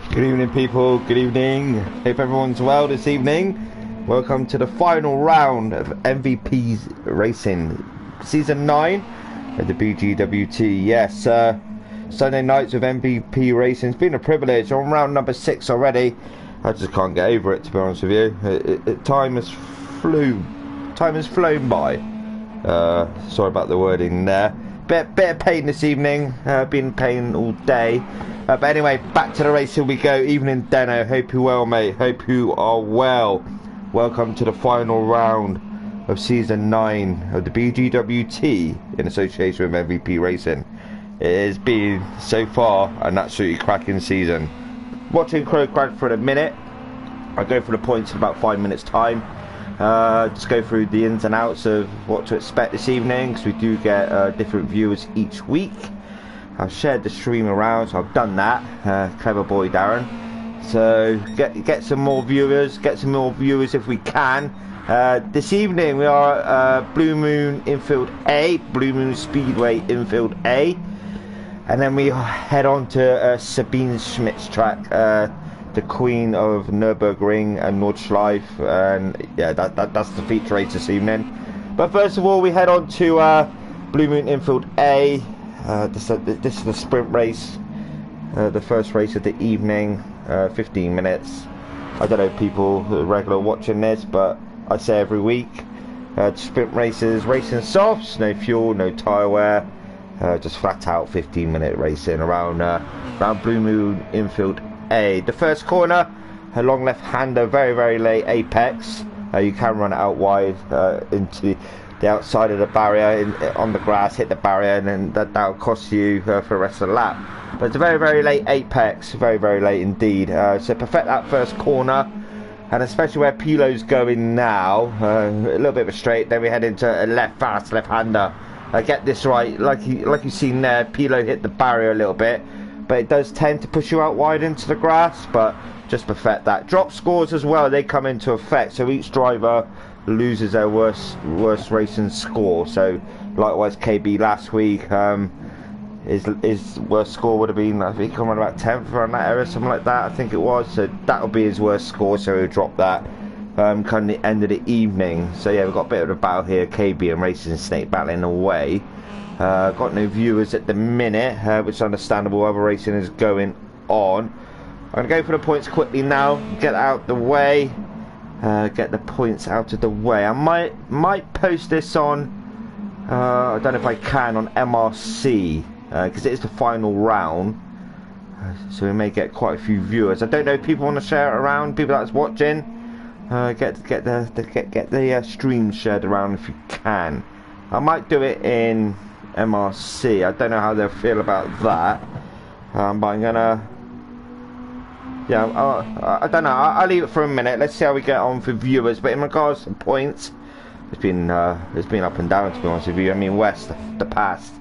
Good evening, people. Good evening. Hope everyone's well this evening. Welcome to the final round of MVP Racing Season 9 at the BGWT. Yes, Sunday nights with MVP Racing. It's been a privilege. I'm on round number 6 already. I just can't get over it, to be honest with you. Time has flown by. Sorry about the wording there. Bit of pain this evening. Been in pain all day. But anyway, back to the race. Here we go. Evening, Deno. Hope you're well, mate. Hope you are well. Welcome to the final round of Season 9 of the BGWT in association with MVP Racing. It has been, so far, an absolutely cracking season. Watching Crow Crag for a minute. I'll go through the points in about 5 minutes' time. Just go through the ins and outs of what to expect this evening, because we do get different viewers each week. I've shared the stream around, so I've done that. Clever boy, Darren. So get some more viewers. Get some more viewers if we can. This evening we are Blue Moon Infield A, Blue Moon Speedway Infield A, and then we head on to Sabine Schmidt's track, the Queen of Nürburgring and Nordschleife, and yeah, that's the feature race this evening. But first of all, we head on to Blue Moon Infield A. This is the sprint race, the first race of the evening, 15 minutes. I don't know people who are regular watching this, but I say every week, sprint races, racing softs, no fuel, no tyre wear, just flat out 15-minute racing around Blue Moon Infield A. The first corner, a long left-hander, very late apex. You can run it out wide into the outside of the barrier, on the grass, hit the barrier, and then that'll cost you for the rest of the lap. But it's a very late apex, very late indeed. So perfect that first corner, and especially where Pilo's going now, a little bit of a straight. Then we head into a fast left-hander. Get this right, like you've seen there, Pilo hit the barrier a little bit, but it does tend to push you out wide into the grass. But just perfect that. Drop scores as well, they come into effect. So each driver loses their worst racing score. So likewise, KB last week, his worst score would have been, I think, around about 10th around that area, something like that, I think it was. So that'll be his worst score, so he'll drop that come the end of the evening. So yeah, we've got a bit of a battle here, KB and Racing Snake battling away. Got no viewers at the minute, which is understandable. Other racing is going on. I'm going to go for the points quickly now, get out the way. Get the points out of the way. I might post this on, I don't know if I can, on MRC, because it is the final round, so we may get quite a few viewers. I don't know if people want to share it around, people that's watching. Get the stream shared around if you can. I might do it in MRC. I don't know how they'll feel about that, but I'm gonna. Yeah, I don't know. I'll leave it for a minute. Let's see how we get on for viewers. But in regards to points, it's been up and down, to be honest with you. I mean, West, the past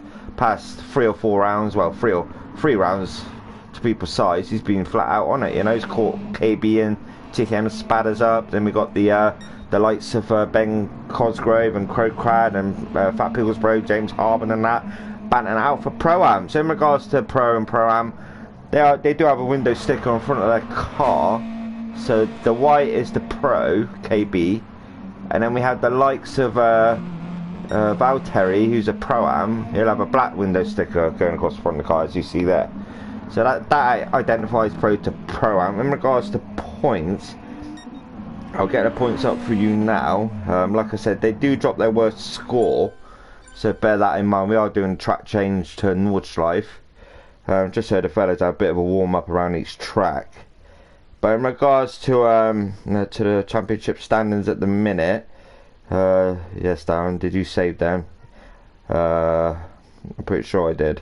3 or 4 rounds, well, three rounds to be precise, he's been flat out on it. You know, he's caught KB and TKM spatters up. Then we got the likes of Ben Cosgrove and Crow Crad and Fat Pigglesbro, James Harbin and that, batting out for Pro-Am. So in regards to Pro and Pro-Am, they do have a window sticker on front of their car. So the white is the Pro, KB. And then we have the likes of Valtteri, who's a Pro-Am. He'll have a black window sticker going across the front of the car, as you see there. So that identifies Pro to Pro-Am. In regards to points, I'll get the points up for you now. Like I said, they do drop their worst score, so bear that in mind. We are doing a track change to Nordschleife. Just so the fellas have a bit of a warm-up around each track. But in regards to the championship standings at the minute, yes, Darren, did you save them? I'm pretty sure I did.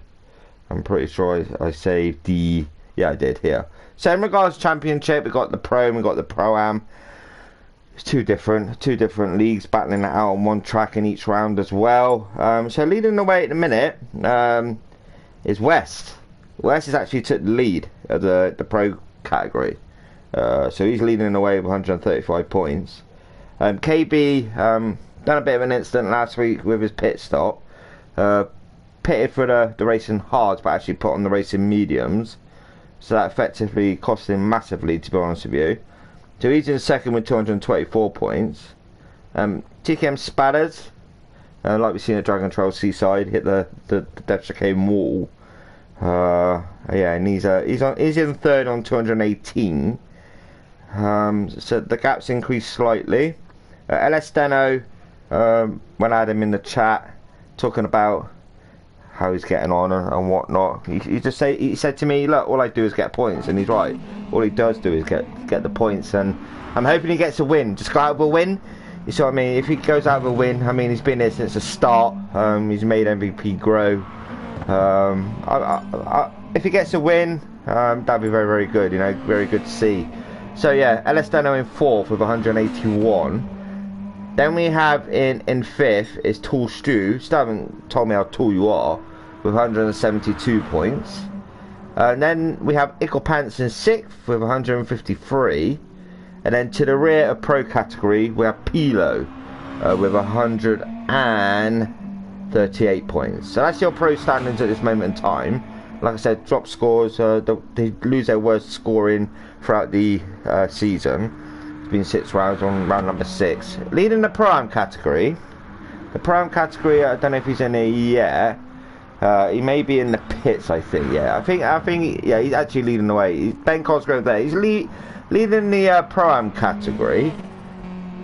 I'm pretty sure I saved the... Yeah, I did, here. So in regards to championship, we got the Pro and we got the Pro-Am. It's two different leagues battling it out on one track in each round as well. So leading the way at the minute is West. West has actually took the lead of the Pro category. So he's leading the way with 135 points. KB done a bit of an incident last week with his pit stop. Pitted for the racing hards, but actually put on the racing mediums. so that effectively cost him massively, to be honest with you. So he's in second with 224 points. TKM Spatters, like we've seen at Dragon Trail Seaside, hit the Death Chicane wall. Yeah, and he's in third on 218. So the gap's increased slightly. LS Deno, when I had him in the chat talking about how he's getting on and whatnot, he said to me, look, all I do is get points, and he's right. All he does do is get the points, and I'm hoping he gets a win. Just go out with a win. You see what I mean? If he goes out with a win, I mean, he's been here since the start. He's made MVP grow. If he gets a win, that'd be very, very good. You know, very good to see. So yeah, LS Deno in fourth with 181. Then we have in fifth is Tall Stew. Still haven't told me how tall you are, with 172 points. And then we have Ickle Pants in sixth with 153. And then to the rear of pro category, we have Pilo with 138 points. So that's your pro standings at this moment in time. Like I said, drop scores, they lose their worst scoring throughout the season. It's been 6 rounds on round number 6. Leading the Pro-Am category. The Pro-Am category, I don't know if he's in here yet. He may be in the pits, I think. Yeah, I think, yeah, he's actually leading the way. Ben Cosgrove there. He's leading the Pro-Am category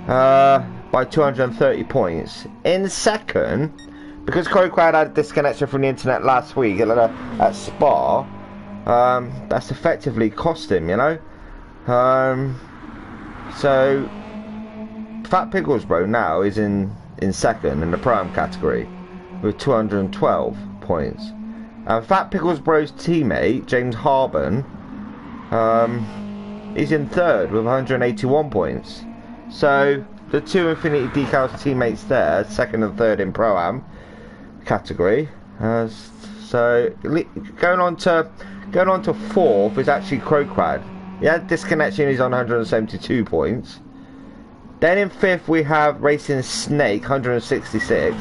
by 230 points. In second, because Crowcrowd had a disconnection from the internet last week at Spa, that's effectively cost him, you know. So Fat Picklesbro now is in second in the Pro-Am category with 212 points. And Fat Picklesbro's teammate James Harben, he's in third with 181 points. So the two Infinity Decals teammates there, second and third in Pro-Am category. So going on to fourth is actually Crowcrad. He had disconnection, he's on 172 points. Then in fifth we have Racing Snake, 166.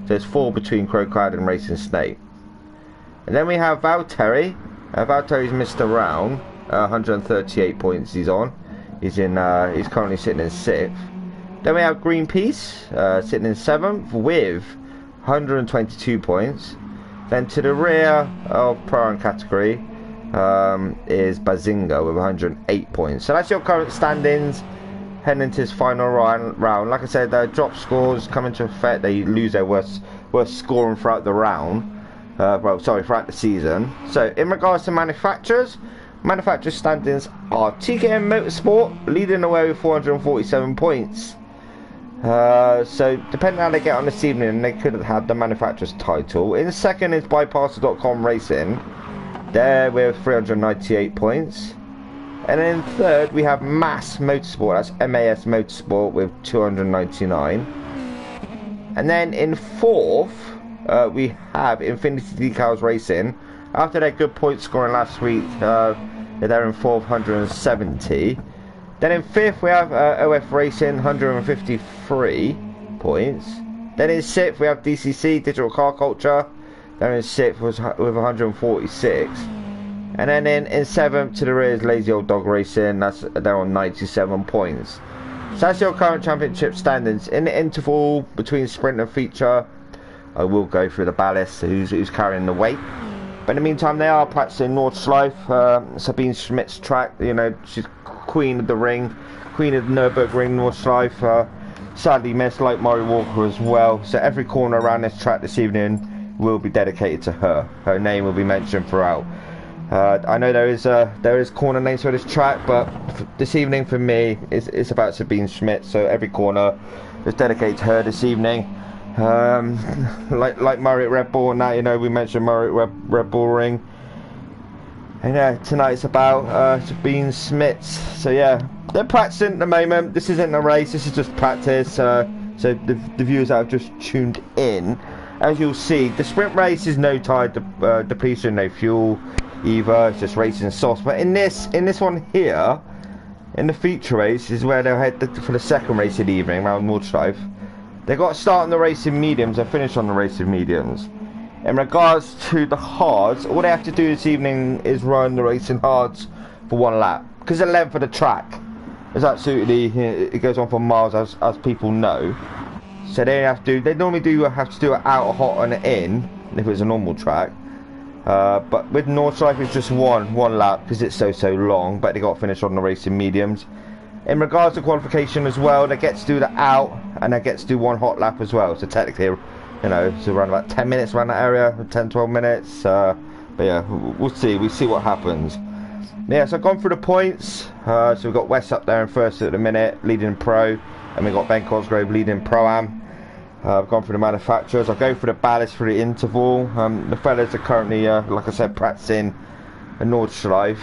So it's 4 between Crowcrad and Racing Snake. And then we have Valtteri. Valtteri's Mr. Round, 138 points he's on. He's currently sitting in 6th. Then we have Greenpeace, sitting in 7th with 122 points. Then to the rear of Pro-Am category is Bazinga with 108 points. So that's your current standings heading into this final round. Like I said, drop scores come into effect. They lose their worst scoring throughout the round. Throughout the season. So in regards to manufacturers standings are TKM Motorsport leading the way with 447 points. So depending on how they get on this evening, they could have had the manufacturer's title. In second is Bypasser.com Racing, there with 398 points. And then in third we have Mass Motorsport, that's MAS Motorsport with 299. And then in fourth we have Infinity Decals Racing. After their good point scoring last week, they're in fourth, 170. Then in fifth we have OF Racing, 153 points. Then in sixth we have DCC, Digital Car Culture. They're in sixth with 146. And then in seventh to the rear is Lazy Old Dog Racing. They're on 97 points. So that's your current championship standings. In the interval between sprint and feature, I will go through the ballast, who's carrying the weight. But in the meantime, they are practicing Nordschleife, Sabine Schmidt's track. You know, she's queen of the ring, queen of the Nürburgring, Nordschleife. Sadly missed, like Murray Walker as well. So every corner around this track this evening will be dedicated to her. Her name will be mentioned throughout. I know there is corner names for this track, but this evening for me, it's about Sabine Schmidt. So every corner is dedicated to her this evening. Like Murray at Red Bull, and that, you know, we mentioned Murray at Red Bull Ring. And yeah, tonight's about Sabine Schmidt. So yeah, they're practicing at the moment. This isn't a race, this is just practice. So the viewers that have just tuned in, as you'll see, the sprint race is no tire depletion, no fuel either. It's just racing sauce. But in this one here, in the feature race, is where they'll head for the second race of the evening around Nordschleife. They got to start on the race in mediums and finish on the race in mediums. In regards to the hards, all they have to do this evening is run the racing hards for 1 lap, because the length of the track is absolutely, it goes on for miles, as people know. So they normally have to do it out of hot and in if it's a normal track. But with Nordschleife it's just one lap because it's so long, but they got to finish on the racing mediums. In regards to qualification as well, they get to do the out and they get to do 1 hot lap as well. So technically, you know, it's around about 10 minutes around that area, 10-12 minutes. But yeah, we'll see what happens. Yeah, so I've gone through the points. So we've got Wes up there in first at the minute, leading pro, and we've got Ben Cosgrove leading pro-am. I've gone through the manufacturers. I'll go for the ballast for the interval. The fellas are currently, like I said, practicing a Nordschleife.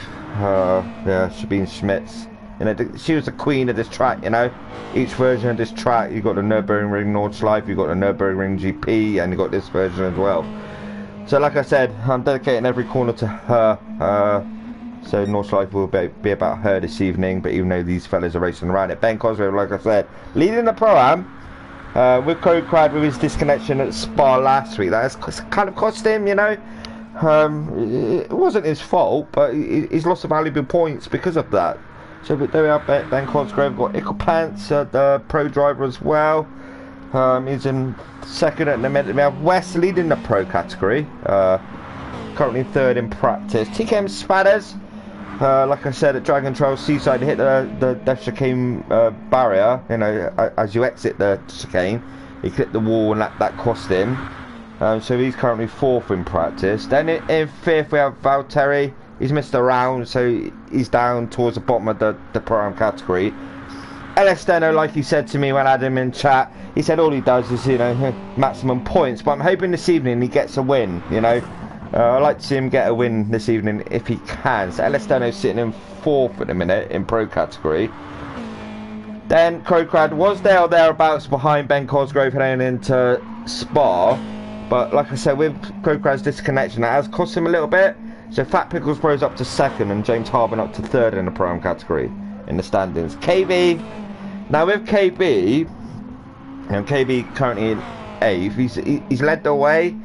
Yeah, Sabine Schmitz. You know, she was the queen of this track, you know. Each version of this track, you've got the Nürburgring Nordschleife, you've got the Nürburgring GP, and you've got this version as well. So like I said, I'm dedicating every corner to her. So Nordschleife will be about her this evening, but even though these fellas are racing around it. Ben Cosgrove, like I said, leading the Pro-Am. With Crowd with his disconnection at Spa last week, that's kind of cost him, you know. It wasn't his fault, but he's lost some valuable points because of that. So there we are, Ben Cosgrove. Got Ickle Pants, the pro driver as well. He's in second at the minute. We have Wes leading the pro category, currently third in practice. TKM Spadders, like I said, at Dragon Trail Seaside, hit the chicane barrier. You know, as you exit the chicane, he clipped the wall and that cost him. So he's currently fourth in practice. Then in fifth we have Valtteri. He's missed a round, so he's down towards the bottom of the pro-am category. LS Steno, like he said to me when I had him in chat, he said all he does is, you know, maximum points. But I'm hoping this evening he gets a win, you know. I'd like to see him get a win this evening if he can. So LS Steno's sitting in fourth at the minute in pro category. Then Crowcrad was there or thereabouts behind Ben Cosgrove heading into Spa. But like I said, with Crowcrad's disconnection, that has cost him a little bit. So Fat Pickles Pro's up to second and James Harbin up to third in the pro-am category in the standings. KB, now with KB, and KB currently in eighth, he's led the way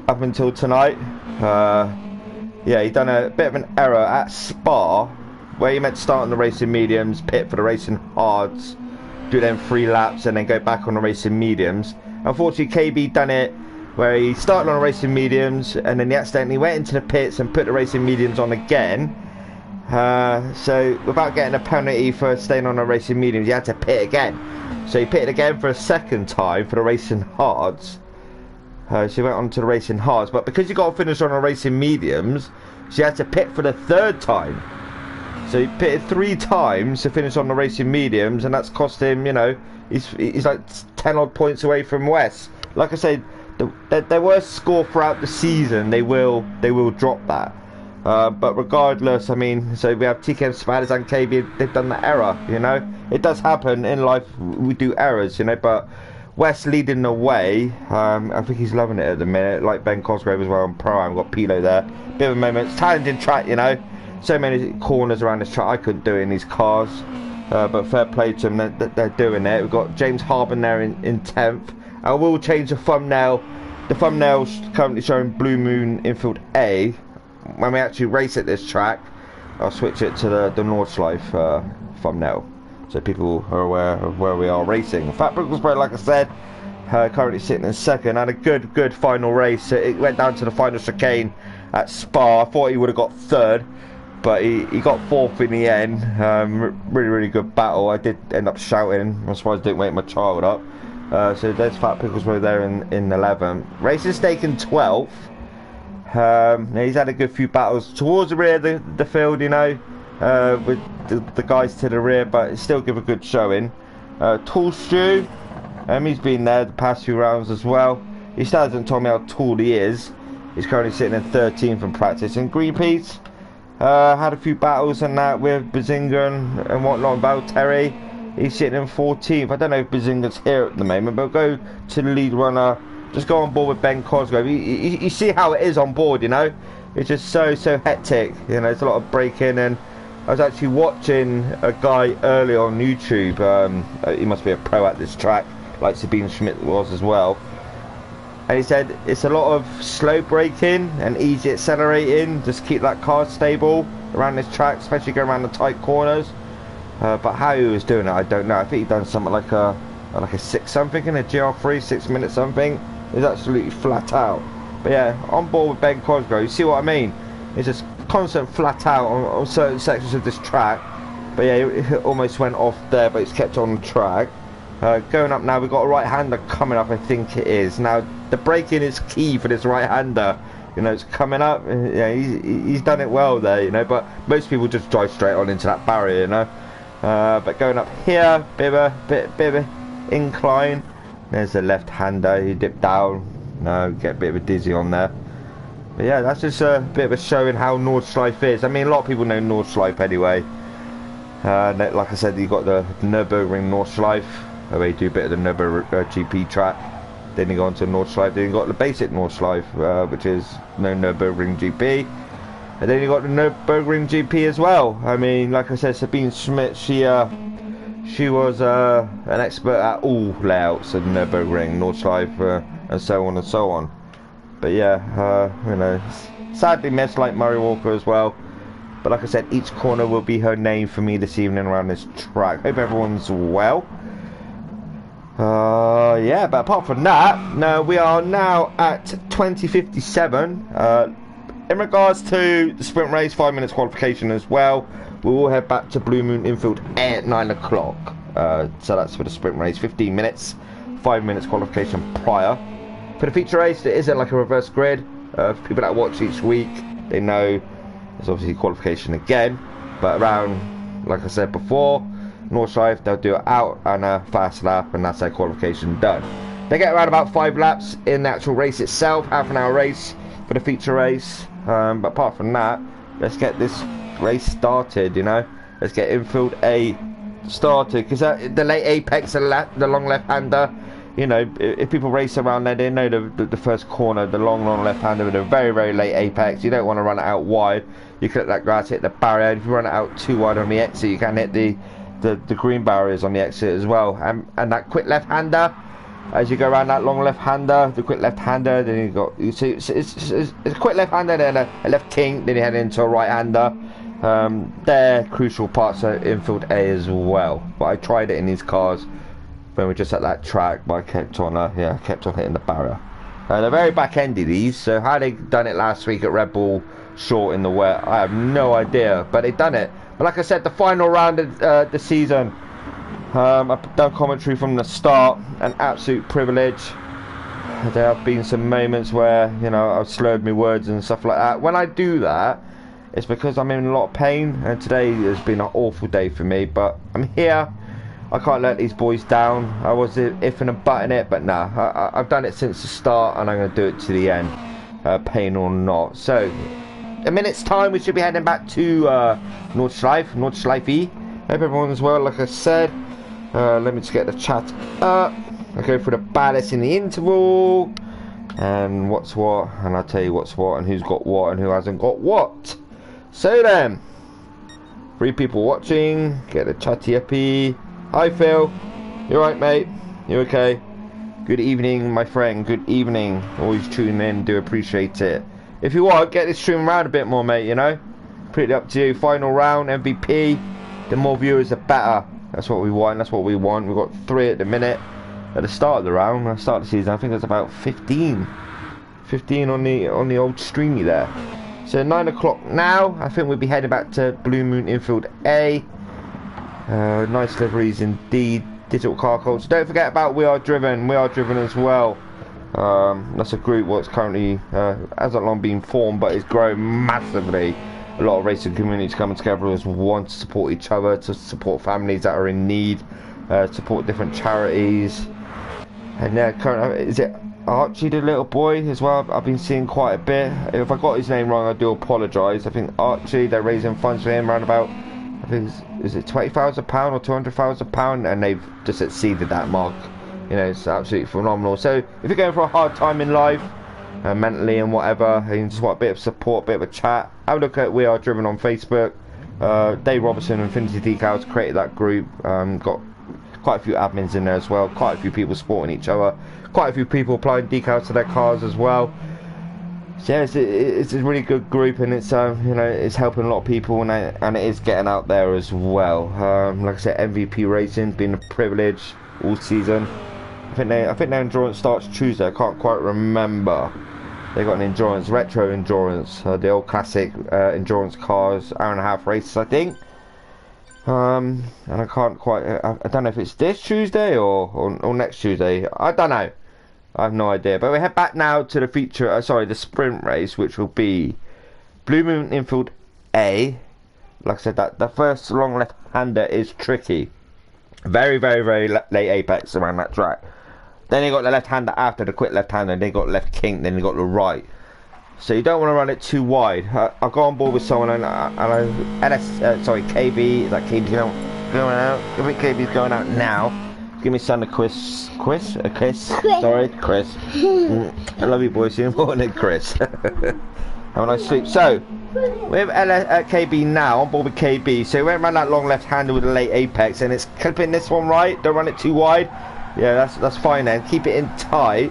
up until tonight. Yeah, he done a bit of an error at Spa, where he meant to start on the racing mediums, pit for the racing hards, do them 3 laps and then go back on the racing mediums. Unfortunately, KB done it where he started on the racing mediums and then he accidentally went into the pits and put the racing mediums on again. So without getting a penalty for staying on the racing mediums, he had to pit again. So he pitted again for a second time for the racing hards. So he went on to the racing hards, but because he got to finish on the racing mediums, so he had to pit for the 3rd time. So he pitted 3 times to finish on the racing mediums, and that's cost him, you know, he's like 10 odd points away from West. Like I said, their worst score throughout the season, they will drop that. But regardless, I mean, so we have TKM Spadders and KB, they've done the error, you know. It does happen in life, we do errors, you know, but West leading the way. I think he's loving it at the minute, like Ben Cosgrove as well on Pro-Am. Got Pilo there, bit of a moment. It's talented track, you know, so many corners around this track I couldn't do in these cars, but fair play to them, they're doing it. We've got James Harbin there in 10th. I will change the thumbnail. The thumbnail's currently showing Blue Moon Infield A. When we actually race at this track, I'll switch it to the Nordschleife thumbnail, so people are aware of where we are racing. Fat Brickles Pro, like I said, currently sitting in second. Had a good final race. It went down to the final chicane at Spa. I thought he would have got third, but he got fourth in the end. Really good battle. I did end up shouting. I'm surprised I didn't wake my child up. So there's Fat Pickles Pro there in 11th. Racing Stake in 12th. He's had a good few battles towards the rear of the field, you know, with the guys to the rear, but still give a good showing. Tall Stew, he's been there the past few rounds as well. He still hasn't told me how tall he is. He's currently sitting in 13th in practice. And Greenpeace had a few battles and that with Bazinga and whatnot, and Valtteri. He's sitting in 14th. I don't know if Bazinga's here at the moment, but go to the lead runner. Just go on board with Ben Cosgrove. You see how it is on board, you know. It's just so hectic. You know, there's a lot of braking, and I was actually watching a guy earlier on YouTube. He must be a pro at this track, like Sabine Schmidt was as well. and he said it's a lot of slow braking and easy accelerating, just keep that car stable around this track, especially going around the tight corners. But how he was doing it, I don't know. I think he done something like a 6 something in a GR3, 6 minute something. It's absolutely flat out. But yeah, on board with Ben Cosgrove. You see what I mean? It's just constant flat out on certain sections of this track. But yeah, it almost went off there, but it's kept on the track. Going up now, we've got a right-hander coming up, I think it is. Now, the braking is key for this right-hander. You know, it's coming up. Yeah, he's done it well there, you know, but most people just drive straight on into that barrier, you know. But going up here, bit of a incline. There's the left-hander. He dipped down. No, get a bit of a dizzy on there. But yeah, that's just a bit of a showing how Nordschleife is. I mean, a lot of people know Nordschleife anyway. Like I said, you got the Nürburgring Nordschleife, where you do a bit of the Nürburgring GP track. Then you go on to Nordschleife. Then you got the basic Nordschleife, which is no Nürburgring GP. And then you got the Nürburgring GP as well. I mean, like I said, Sabine Schmidt, she was an expert at all layouts of Nürburgring, Nordschleife, and so on and so on. But yeah, you know, sadly missed like Murray Walker as well. But like I said, each corner will be her name for me this evening around this track. Hope everyone's well. Yeah, but apart from that, no, we are now at 20:57. In regards to the sprint race, 5 minutes qualification as well, we will head back to Blue Moon Infield at 9 o'clock. So that's for the sprint race, 15 minutes, 5 minutes qualification prior. For the feature race, it isn't like a reverse grid. For people that watch each week, they know there's obviously qualification again. But around, like I said before, Nordschleife, they'll do it out and a fast lap, and that's their qualification done. They get around about 5 laps in the actual race itself, half an hour race for the feature race. But apart from that, let's get this race started, you know. Let's get infield A started, because the late apex, the long left-hander, you know, if people race around there, they know the first corner, the long left-hander with a very, very late apex. You don't want to run it out wide. You can let that grass hit the barrier. If you run it out too wide on the exit, you can hit the green barriers on the exit as well. And that quick left-hander, as you go around that long left-hander, the quick left-hander, then you see it's a quick left-hander, then a left kink, then you head into a right-hander. They're crucial parts of infield A as well. But I tried it in these cars when we were just at that track, but I kept on hitting the barrier. They're very back-endy, these, so how they done it last week at Red Bull Short in the wet, I have no idea, but they done it. But like I said, the final round of the season, I've done commentary from the start, an absolute privilege. There have been some moments where, you know, I've slurred my words and stuff like that. When I do that, it's because I'm in a lot of pain, and today has been an awful day for me, but I'm here. I can't let these boys down. I was ifing and butting it, but nah, I've done it since the start, and I'm going to do it to the end, pain or not. So, a minute's time, we should be heading back to Nordschleife. Hope everyone's well, like I said. Let me just get the chat up. I go through the ballast in the interval, and what's what, and I'll tell you what's what, and who's got what, and who hasn't got what. So then, 3 people watching, get the chatty uppy. Hi Phil, you alright mate? You okay? Good evening my friend, good evening. Always tuning in, do appreciate it. If you want, get this stream around a bit more mate, you know? Pretty up to you. Final round, MVP. The more viewers the better. That's what we want, that's what we want. We've got 3 at the minute. At the start of the round, at the start of the season, I think there's about 15 on the old streamy there. So 9 o'clock now. I think we'll be heading back to Blue Moon Infield A. Nice liveries indeed. Digital car codes. Don't forget about We Are Driven as well. That's a group what's currently hasn't long been formed, but it's growing massively. A lot of racing communities coming together as one to support each other, to support families that are in need, support different charities. And currently, is it Archie the little boy as well? I've been seeing quite a bit. If I got his name wrong, I do apologise. I think Archie, they're raising funds for him around about, I think is it £20,000 or £200,000, and they've just exceeded that mark. You know, it's absolutely phenomenal. So if you're going for a hard time in life, mentally and whatever, and you just want a bit of support, a bit of a chat, have a look at We Are Driven on Facebook. Dave Robertson and Infinity Decals created that group. Got quite a few admins in there as well, quite a few people supporting each other, quite a few people applying decals to their cars as well. So yeah, it's a really good group, and it's you know, it's helping a lot of people, and it is getting out there as well. Like I said, MVP racing been a privilege all season. I think their endurance starts Tuesday. I can't quite remember. They got an endurance, retro endurance, the old classic endurance cars, hour-and-a-half races, I think. And I can't quite. I don't know if it's this Tuesday or next Tuesday. I don't know. I have no idea. But we head back now to the feature. Sorry, the sprint race, which will be Blue Moon Infield A. Like I said, that first long left-hander is tricky. Very, very, very late apex around that track. Then you got the left-hander after the quick left-hander, then you got left kink, then you got the right. So you don't want to run it too wide. I'll go on board with someone, and KB. Is that KB going out? I think KB's going out now. Give me son a Chris. Sorry, Chris. I love you, boys. You're more than Chris. Have a nice sleep. So we have KB now on board with KB. So we went around that long left-hander with a late apex, and it's clipping this one right. Don't run it too wide. Yeah, that's fine then. Keep it in tight.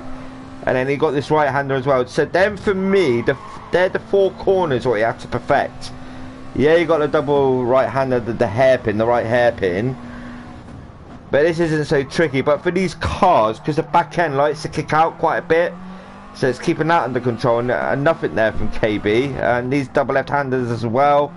And then you got this right-hander as well. So then for me, they're the four corners what you have to perfect. Yeah, you got the double right-hander, the hairpin, the right hairpin. But this isn't so tricky. But for these cars, because the back end likes to kick out quite a bit, so it's keeping that under control. And nothing there from KB. And these double left-handers as well.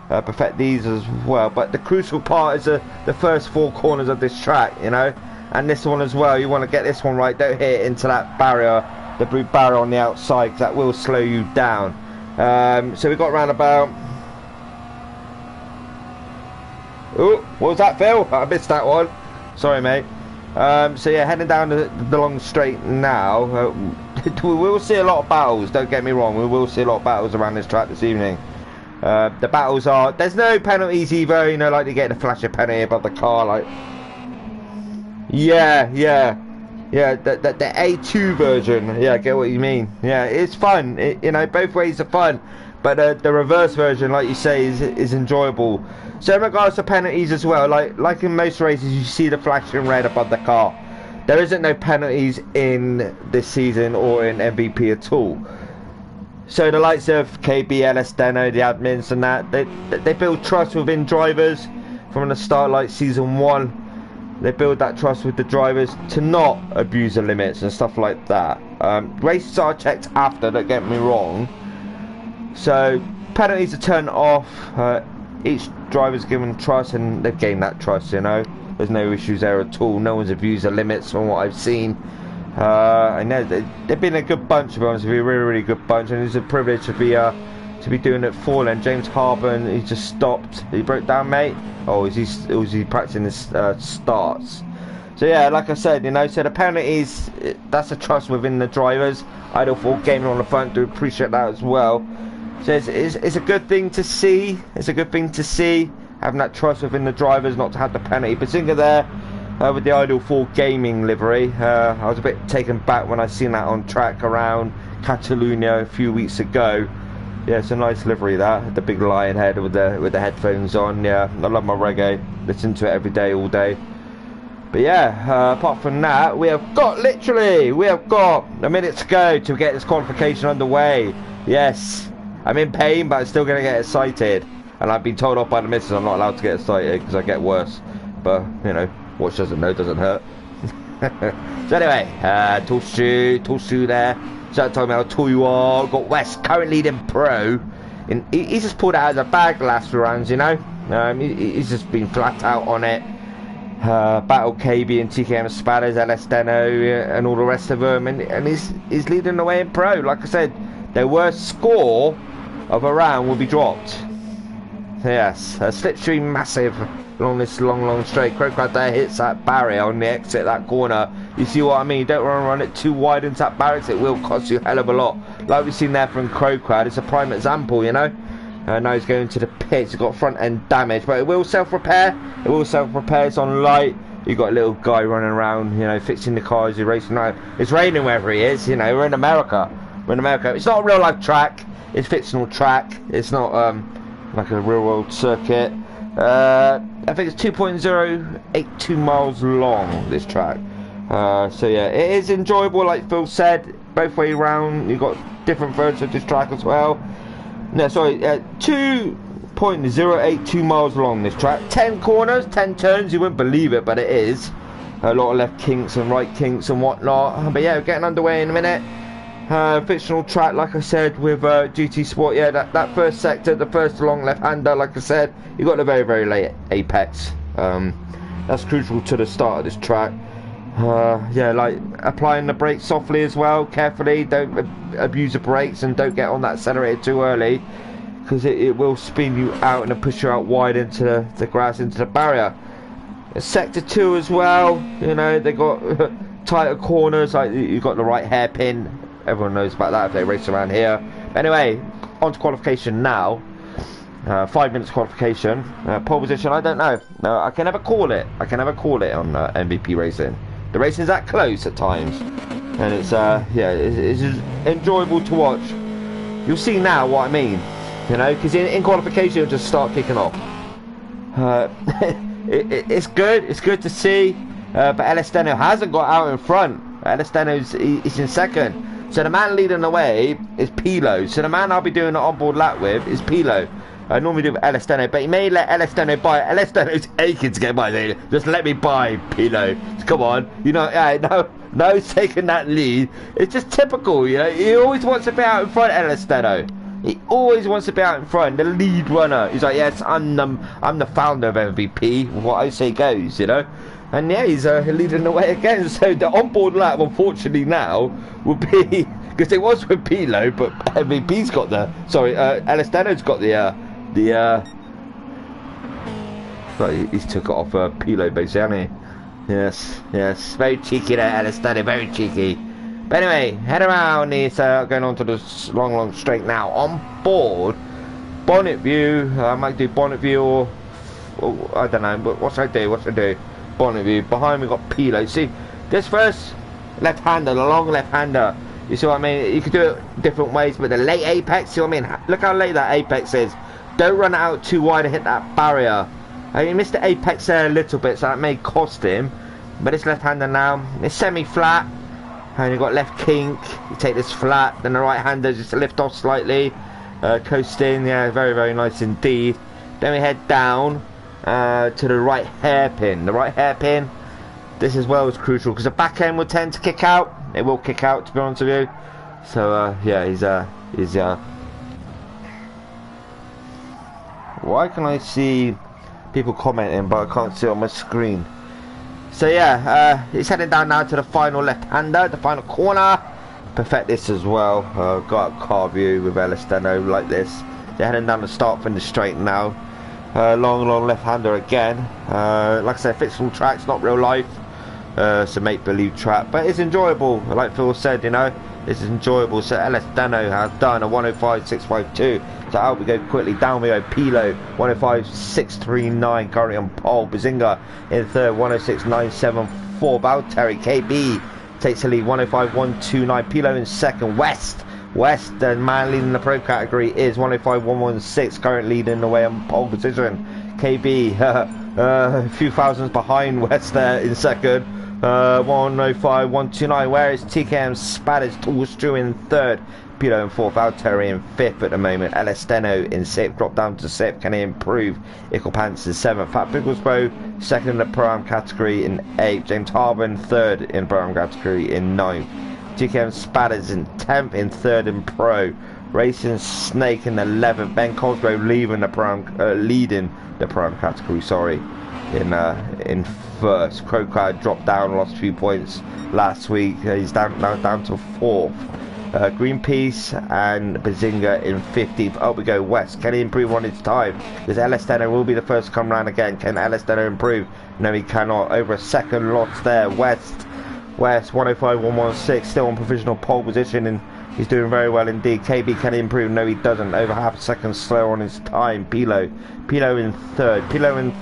Perfect these as well. But the crucial part is the first four corners of this track, you know. And this one as well, you want to get this one right. Don't hit it into that barrier, the blue barrier on the outside, because that will slow you down. So we got round about... Oh, what was that, Phil? I missed that one. Sorry, mate. So yeah, heading down the long straight now. We will see a lot of battles, don't get me wrong. We will see a lot of battles around this track this evening. The battles are... There's no penalties either, you know, like you get the flash of penalty above the car, like... Yeah, the A2 version. Yeah, I get what you mean. Yeah, it's fun. You know, both ways are fun. But the reverse version, like you say, is enjoyable. So in regards to penalties as well, like in most races, you see the flashing red above the car. There isn't no penalties in this season or in MVP at all. So the likes of KB, LS Deno, the admins and that, they build trust within drivers from the start, like season 1. They build that trust with the drivers to not abuse the limits and stuff like that. Races are checked after, don't get me wrong. So penalties are turned off. Each driver's given trust, and they've gained that trust, you know. There's no issues there at all. No one's abused the limits from what I've seen. I know they've been a good bunch, to be honest with you, a really, really good bunch, and it's a privilege to be doing it for them. James Harbin, he just stopped. He broke down, mate. Oh, is he practicing his starts? So yeah, like I said, you know, so the penalties, that's a trust within the drivers. Idle 4 Gaming on the front, do appreciate that as well. So it's a good thing to see. It's a good thing to see, having that trust within the drivers, not to have the penalty. Bazinga there with the Idle 4 Gaming livery. I was a bit taken back when I seen that on track around Catalonia a few weeks ago. Yeah, it's a nice livery, that, the big lion head with the headphones on. Yeah, I love my reggae, listen to it every day, all day. But yeah, apart from that, we have got a minute to go to get this qualification underway. Yes, I'm in pain, but I'm still going to get excited. And I've been told off by the missus I'm not allowed to get excited because I get worse. But, you know, what doesn't know doesn't hurt. So anyway, Tosu there. So told me how tall you are. Got West currently leading pro. He's just pulled it out of the bag the last few rounds, you know. He's just been flat out on it. Battle KB and TKM Spatters, LS Deno, and all the rest of them, and he's leading the way in pro. Like I said, their worst score of a round will be dropped. Yes, a slipstream massive along this long straight. Crowcrad there hits that barrier on the exit, that corner. You see what I mean? Don't want to run it too wide into that barrier, it will cost you a hell of a lot. Like we've seen there from Crowcrad, it's a prime example, you know. Now he's going to the pits. He's got front end damage, but it will self-repair. It will self-repair. It's on light. You've got a little guy running around, you know, fixing the cars. You're racing around. It's raining wherever he is. You know, we're in America. We're in America. It's not a real life track. It's fictional track. It's not like a real world circuit. I think it's 2.082 miles long, this track. So yeah, it is enjoyable, like Phil said, both way round. You've got different versions of this track as well. No, sorry, 2.082 miles long, this track. 10 corners, 10 turns, you wouldn't believe it, but it is. A lot of left kinks and right kinks and whatnot. But yeah, we're getting underway in a minute. Fictional track, like I said, with GT Sport. Yeah, that first sector, the first long left-hander, like I said, you got the very, very late apex. That's crucial to the start of this track. Yeah, like applying the brakes softly as well, carefully. Don't abuse the brakes and don't get on that accelerator too early, because it will spin you out and push you out wide into the grass, into the barrier. Sector 2 as well, you know, they got tighter corners, like you've got the right hairpin. Everyone knows about that if they race around here. But anyway, on to qualification now. 5 minutes qualification. Pole position, I don't know. No, I can never call it. I can never call it on MVP racing. The racing's that close at times, and it's yeah, it's enjoyable to watch. You'll see now what I mean, you know, because in qualification it'll just start kicking off. It's good. It's good to see. But Elesteno hasn't got out in front. Elesteno's he's in second. So the man leading the way is Pilo. So the man I'll be doing the onboard lap with is Pilo. I normally do with Elesteno, but he may let Elesteno by. Elesteno's aching to get by. Just let me by, Pilo. Come on, you know. No, he's taking that lead. It's just typical, you know. He always wants to be out in front, Elesteno. He always wants to be out in front, the lead runner. He's like, yes, I'm the founder of MVP. What I say goes, you know. And yeah, he's leading the way again. So the onboard lap, unfortunately, now will be, because it was with Pilo, but MVP's got the. Sorry, Elesteno's got the. Well, he's took it off Pilo, basically, hasn't he? Yes, very cheeky there, Elesteno, very cheeky. But anyway, head around. He's going on to this long straight now. On board, bonnet view. I might do bonnet view or I don't know. But what should I do? Bonnet view. Behind we got Pilo. See, this first left-hander, the long left-hander. You see what I mean? You could do it different ways, but the late apex. See what I mean? Look how late that apex is. Don't run it out too wide and hit that barrier. He missed the apex there a little bit, so that may cost him. But this left-hander now, it's semi-flat. And you've got left kink, you take this flat, then the right hander just lift off slightly, coasting, yeah, very, very nice indeed. Then we head down to the right hairpin. The right hairpin, this as well is crucial, because the back end will tend to kick out. It will kick out, to be honest with you. So, yeah, he's why can I see people commenting, but I can't see it on my screen? So yeah, he's heading down now to the final left-hander, the final corner. Perfect this as well. Got a car view with Elesteno like this. They're heading down the start finish straight now. Long left-hander again. Like I said, fictional tracks, not real life. It's a make-believe track, but it's enjoyable. Like Phil said, you know, this is enjoyable. So Elesteno has done a 105.652. So out we go quickly. Down we go. Pilo 105.639 currently on pole. Bazinga in third 106.974. Valtteri KB takes the lead 105.129. Pilo in second. West, the man leading the pro category, is 105.116. Currently leading the way on pole position. KB a few thousands behind West there in second. 105.129. Where is TKM Spatters Toolstrew in third. Pilo in fourth. Valtteri in fifth at the moment. Elesteno in sixth. Drop down to sixth. Can he improve? Ickle Pants in seventh. Fat Bigglesbro second in the Pro-Am category in eighth. James Harbour in third in Pro-Am category in ninth. TKM Spatters in 10th. In third in Pro. Racing Snake in 11th. Ben Cosgrove leading the Pro-Am category, sorry, in first. Crowcloud dropped down, lost a few points last week. He's now down to fourth. Greenpeace and Bazinga in 15th. Up we go. West, can he improve on his time? Because Elesteno will be the first to come round again. Can Elesteno improve? No, he cannot. Over a second loss there. West 105.116, still on provisional pole position, and he's doing very well indeed. KB, can he improve? No, he doesn't. Over half a second slower on his time. Pilo in third. Pilo in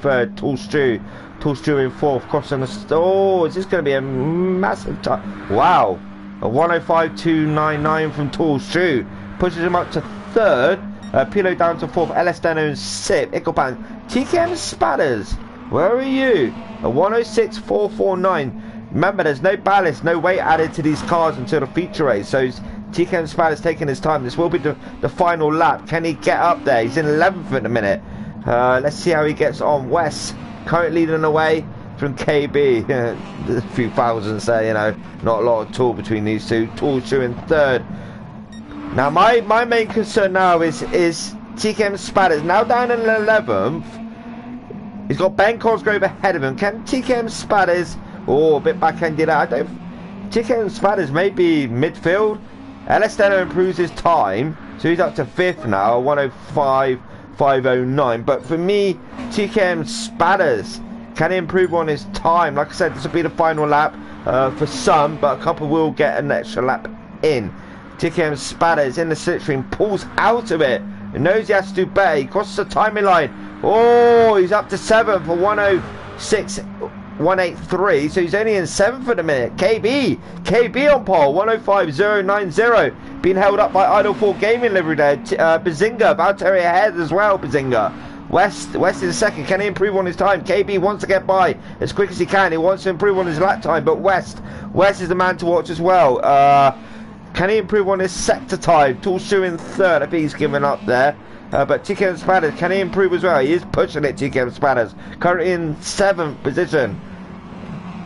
third. Toolstrew in fourth. Crossing the... Oh, is this going to be a massive time? Wow. A 105.299 from Toolstrew pushes him up to third. Pilo down to 4th. Elestano and Sip. Icklepan. TKM Spatters. Where are you? A 106.449. Remember, there's no ballast, no weight added to these cars until the feature race. So TKM Spatter's taking his time. This will be the final lap. Can he get up there? He's in 11th at the minute. Let's see how he gets on. West currently leading away from KB. A few thousands there, you know. Not a lot at all between these two. Tall Shoe in 3rd. Now, my main concern now is TKM Spatters now down in 11th. He's got Ben Cosgrove ahead of him. Can TKM Spatters... Oh, a bit back-ended. TKM Spatters may be midfield. Elestano improves his time, so he's up to 5th now, 105.509. But for me, TKM Spatters can improve on his time. Like I said, this will be the final lap for some, but a couple will get an extra lap in. TKM Spatters in the slipstream, pulls out of it. He knows he has to do better. He crosses the timing line. Oh, he's up to 7th for 106.183, so he's only in 7th at the minute. KB on pole, 105.090, being held up by Idle 4 Gaming livery there. Bazinga, Valtteri ahead as well. Bazinga. West is 2nd. Can he improve on his time? KB wants to get by as quick as he can. He wants to improve on his lap time, but West is the man to watch as well. Can he improve on his sector time? Tall Shoe in 3rd. I think he's given up there. But TKM Spatters, can he improve as well? He is pushing it, TKM Spatters. Currently in 7th position.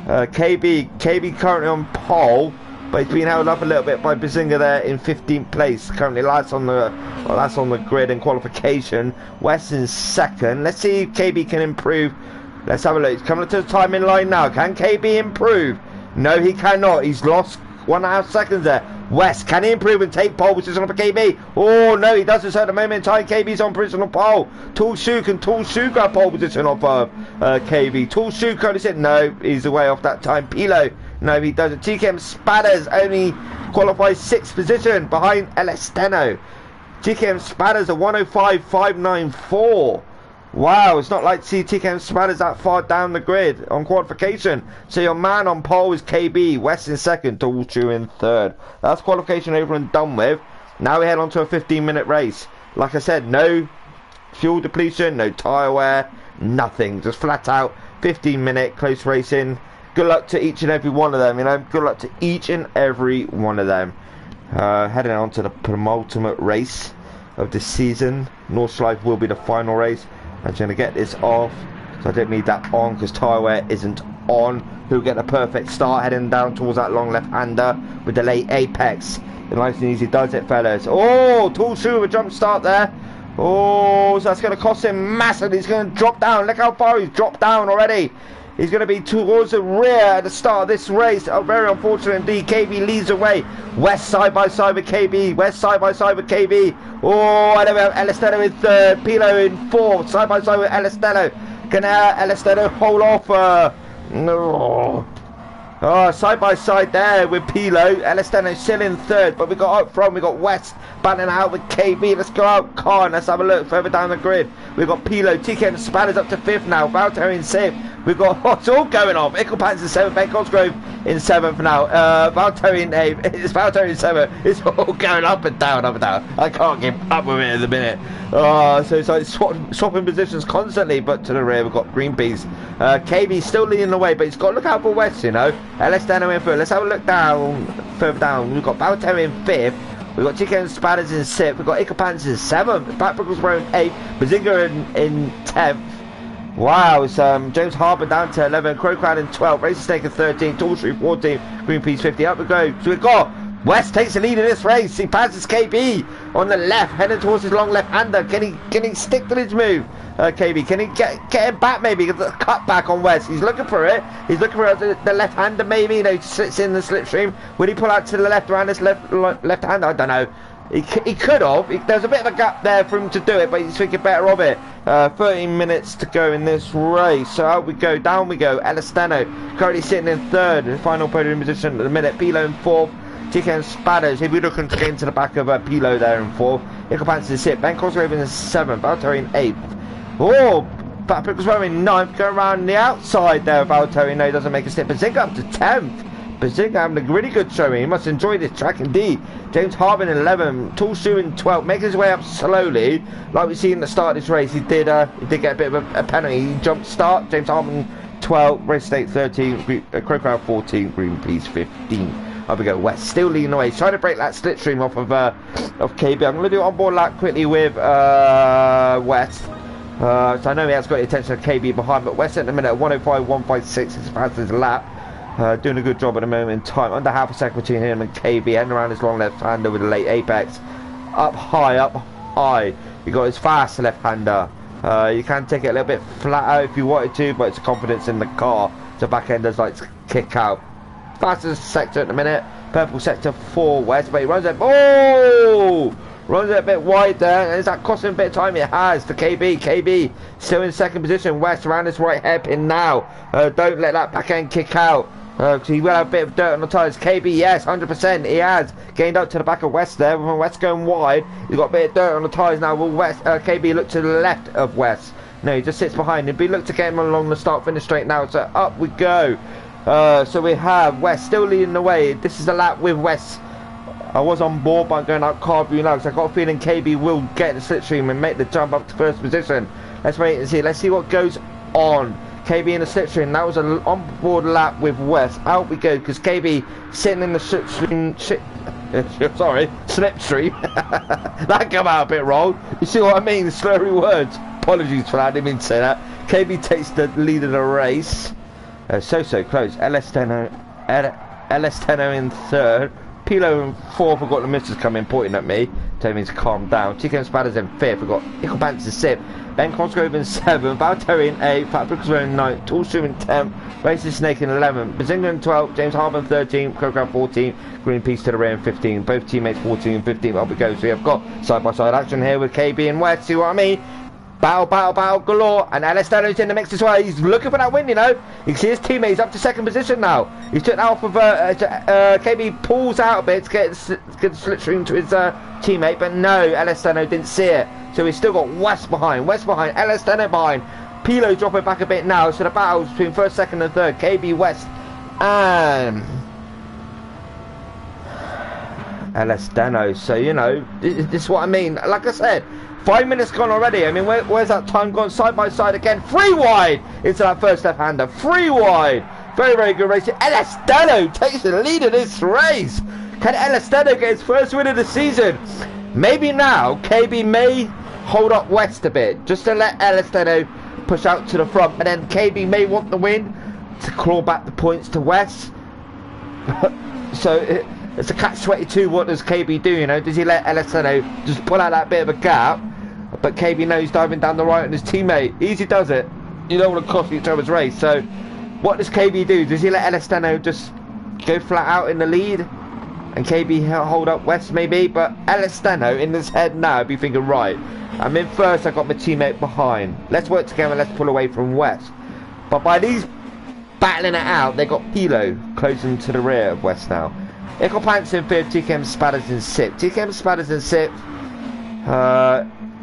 KB currently on pole, but he's been held up a little bit by Bazinga there in 15th place. Currently last on the grid in qualification. West in 2nd. Let's see if KB can improve. Let's have a look. He's coming to the timing line now. Can KB improve? No, he cannot. He's lost 1.5 seconds there. West, can he improve and take pole position off of KB? Oh no, he doesn't. So at the moment in time, KB's on provisional pole. Tall Shoe, can Tall Shoe grab pole position off of KB? Tall Shoe currently said no, he's away off that time. Pilo, no, he doesn't. TKM Spatters only qualifies 6th position behind Elestano. TKM Spatters a 105.594. Wow, it's not like to see TKM Spatters that far down the grid on qualification. So your man on pole is KB, West in 2nd, Tall Shoe in 3rd. That's qualification over and done with. Now we head on to a 15-minute race. Like I said, no fuel depletion, no tyre wear, nothing. Just flat out 15-minute close racing. Good luck to each and every one of them, you know. Good luck to each and every one of them. Heading on to the penultimate race of the season. Nordschleife will be the final race. I'm going to get this off, so I don't need that on because tyre wear isn't on. Who'll get a perfect start heading down towards that long left-hander with the late apex. Nice and easy does it, fellas. Oh, Tall Shoe, a jump start there. Oh, so that's going to cost him massively. He's going to drop down. Look how far he's dropped down already. He's going to be towards the rear at the start of this race. Oh, very unfortunate indeed. KB leads away. West side by side with KB. West side by side with KB. Oh, I don't know. Elestano in 3rd. Pilo in 4th. Side by side with Elestano. Can Elestano hold off? No. Oh, side by side there with Pilo. Elestano still in 3rd, but we got up front. We got West battling out with KB. Let's go out car and let's have a look further down the grid. We've got Pilo, TKM Spatters up to 5th now. Valtteri in 6th. We've got what's all going on. Icklepan's in 7th. Ben Cosgrove in 7th now. Valtteri in 8th. It's Valtteri in 7th. It's all going up and down, up and down. I can't keep up with it at the minute. Oh, so it's like swapping positions constantly, but to the rear we've got Greenpeace. KB still leading the way, but he's got to look out for West, you know. Elestano in 3rd. Let's have a look down, further down. We've got Valtteri in 5th. We've got TKM Spatters in 6th. We've got Icklepan's in 7th. Pat Brooklesborough in 8th. Bazinga in 10th. Wow, it's James Harbour down to 11th. Crowcrown in 12th. Race Snake in 13th. Tall Street 14th. Greenpeace 50. Up we go. So we've got West takes the lead in this race. He passes KB on the left, heading towards his long left-hander. Can he stick to his move? KB, can he get him back maybe? Get the cut back on West. He's looking for it. He's looking for the left-hander maybe. You know, he sits in the slipstream. Will he pull out to the left around this left-hander? I don't know. He could have. There's a bit of a gap there for him to do it, but he's thinking better of it. 13 minutes to go in this race. So out we go, down we go. Elestano currently sitting in 3rd, in the final podium position at the minute. Pilo in 4th. TKM Spatters, he'll be looking to get into the back of Pilo there in 4th. Icklepan's in 6th. Ben Cosgrove in 7th. Valtteri in 8th. Oh, Patrick was wearing 9th. Going around the outside there. Valtteri, no, he doesn't make a step. Bazinga up to 10th. Bazinga having a really good showing. He must enjoy this track indeed. James Harvin in 11, Tall Shoe in 12, making his way up slowly. Like we see in the start of this race, he did get a bit of a penalty. He jumped start. James Harvin 12, Race State 13, Crocodile 14, Greenpeace 15. Up we go, West still leading away. Trying to break that slipstream off of KB. I'm going to do an onboard lap quickly with West. So I know he has got the attention of KB behind, but West at the minute 105.156 is past his lap. Doing a good job at the moment in time. Under half a second between him and KB, heading around his long left hander with a late apex. Up high. You got his fast left hander. You can take it a little bit flatter if you wanted to, but it's confidence in the car. So back end does like to kick out. Fastest sector at the minute. Purple sector for West, but he runs it. Oh! Runs it a bit wide there. And is that costing a bit of time? It has to KB. KB still in second position. West around this right hairpin now. Don't let that back end kick out. Because he will have a bit of dirt on the tyres. KB, yes, 100%. He has gained up to the back of West there. With West going wide, he's got a bit of dirt on the tyres now. Will West, KB look to the left of West? No, he just sits behind him. But he look to get him along the start-finish straight now. So up we go. So we have West still leading the way. This is the lap with West. I was on board, but I'm going out car view now because I've got a feeling KB will get the slipstream and make the jump up to first position. Let's wait and see. Let's see what goes on. KB in the slipstream. That was an on-board lap with West. Out we go because KB sitting in the slipstream. Slipstream. That came out a bit wrong. You see what I mean? Slurry words. Apologies for that. I didn't mean to say that. KB takes the lead of the race. So close. LS10 in third. Pilo in fourth. I've got the missus coming pointing at me, telling me to calm down. TKM Spatters in fifth. We've got Ickle Pants in sixth. Ben Cosgrove in seventh. Valtteri in eighth. Fat Brooks in ninth. Tall Shoe in 10th. Racing Snake in 11th. Bazinga in 12th. James Harvin 13th. Crocodile 14th. Greenpeace to the rear in 15th. Both teammates 14 and 15th. Up we go. So we have got side by side action here with KB and West. See what I mean? Battle galore, and Alestano's in the mix as well. He's looking for that win, you know. You can see his teammate, he's up to second position now. He's took that off of KB, pulls out a bit to get the slipstream to his teammate, but no, Alestano didn't see it. So he's still got West behind, Alestano behind. Pilo dropping back a bit now, so the battle's between first, second and third. KB, West and Alestano. So, you know, this is what I mean. Like I said, 5 minutes gone already. I mean, where's that time gone? Side by side again. 3 wide into that first left-hander. 3 wide. Very, very good racing. Alestano takes the lead of this race. Can Alestano get his first win of the season? Maybe now. KB may hold up West a bit, just to let Alestano push out to the front. And then KB may want the win to claw back the points to West. So it's a catch-22. What does KB do? You know, does he let Alestano just pull out that bit of a gap? But KB knows diving down the right on his teammate. Easy does it. You don't want to cost each other's race. So what does KB do? Does he let Alestano just go flat out in the lead and KB hold up West maybe? But Alestano in his head now be thinking, right, I'm in first, I got my teammate behind. Let's work together, let's pull away from West. But by these battling it out, they got Pilo closing to the rear of West now. Ickle Pants in fifth, TKM Spatters in sixth. TKM Spatters in sixth.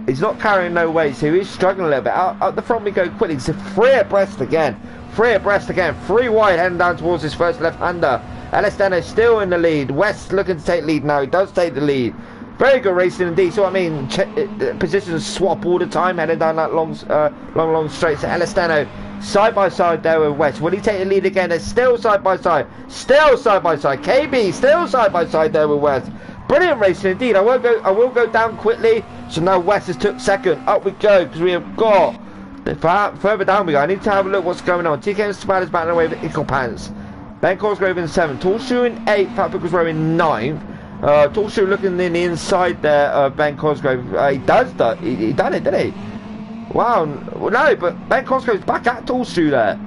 He's not carrying no weight, so he's struggling a little bit. Out the front we go quickly. It's a 3 abreast again. 3 abreast again. 3 wide heading down towards his first left-hander. Alestano still in the lead. West looking to take lead now. He does take the lead. Very good racing indeed. So I mean, positions swap all the time, heading down that long straight. So Alestano side by side there with West. Will he take the lead again? It's still side by side. Still side by side. KB still side by side there with West. Brilliant racing indeed. I will go down quickly. So now West has took second. Up we go because we have got further down we go. I need to have a look what's going on. TKM Spiders battling away with Ickle Pants. Ben Cosgrove in 7th. Tall Shoe in 8th. Fat Pickles Row in 9th. Tall Shoe looking in the inside there of Ben Cosgrove. He done it, didn't he? Wow. No, but Ben Cosgrove's back at Tall Shoe there.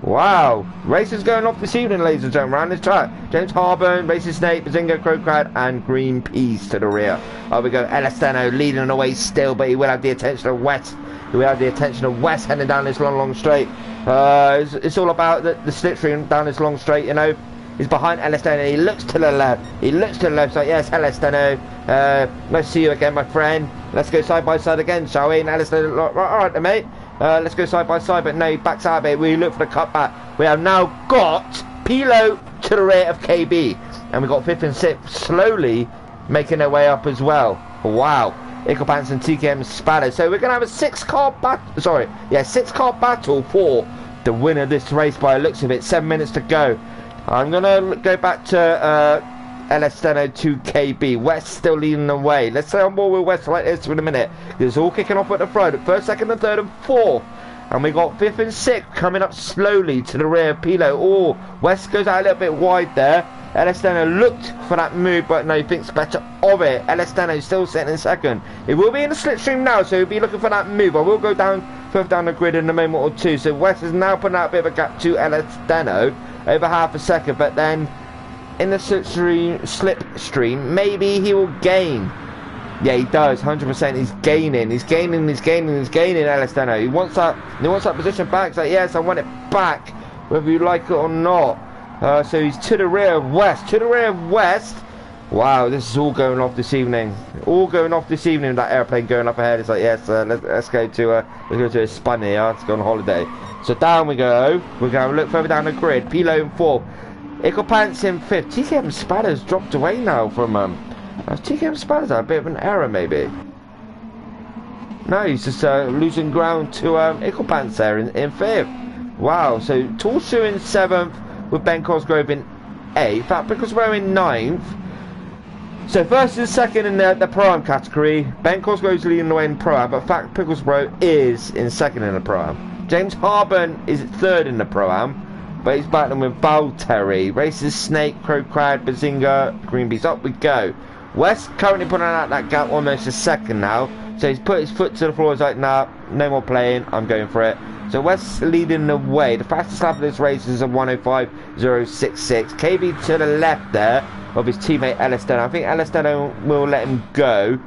Wow. Racing's going off this evening, ladies and gentlemen, around this track. James Harburn, Racing Snake, Bazinga, Crocodile, and Greenpeace to the rear. Up we go. Alestano leading away still, but he will have the attention of West. He will have the attention of West heading down this long straight. It's all about the slipstream down this long straight, you know. He's behind Alestano. He looks to the left. He looks to the left. So yes, Alestano. Nice to see you again, my friend. Let's go side by side again, shall we? And Alestano, all right, then, mate. Let's go side by side. But no, he backs out a bit. We look for the cutback. We have now got Pilo to the rear of KB. And we got 5th and 6th slowly making their way up as well. Wow. Icklepants and TKM Spatter. So we're going to have a 6-car battle. Sorry. Yeah, 6-car battle for the winner of this race by the looks of it. 7 minutes to go. I'm going to go back to LS Steno to KB. West still leading the way. Let's stay on board with West like this for a minute. It's all kicking off at the front. First, second, and third, and fourth. And we got 5th and 6th coming up slowly to the rear of Pilo. Oh, West goes out a little bit wide there. LS Steno looked for that move, but no, he thinks better of it. LS Steno still sitting in second. It will be in the slipstream now, so he'll be looking for that move. I will go down further down the grid in a moment or two. So West is now putting out a bit of a gap to LS Steno, over half a second, but then in the slipstream, maybe he will gain. Yeah, he does, 100%. He's gaining, LS Steno. He wants that position back. He's like, yes, I want it back, whether you like it or not. So he's to the rear of West. Wow, this is all going off this evening. That airplane going up ahead. It's like, yes, let's go to a spun here. Let's go on holiday. So down we go. We're going to look further down the grid. Pilo in 4th. Icklepants in 5th. TKM Spatter's dropped away now from TKM Spatter's had a bit of an error maybe. No, he's just losing ground to Icklepants there in 5th. Wow, so Toolshoe in 7th with Ben Cosgrove in 8th. Fat Picklesborough in 9th. So first and second in the Pro-Am category. Ben Cosgrove's leading the way in Pro-Am, but Fat Picklesborough is in second in the Pro-Am. James Harburn is 3rd in the Pro-Am, but he's battling with Valtteri. Races Snake, Crow Crowd, Bazinga, Greenpeace. Up we go. West currently putting out that gap almost a second now. So he's put his foot to the floor. He's like, nah, no more playing. I'm going for it. So West's leading the way. The fastest lap of this race is a 1:05.066. KB to the left there of his teammate LS Steno. I think LS Steno will let him go,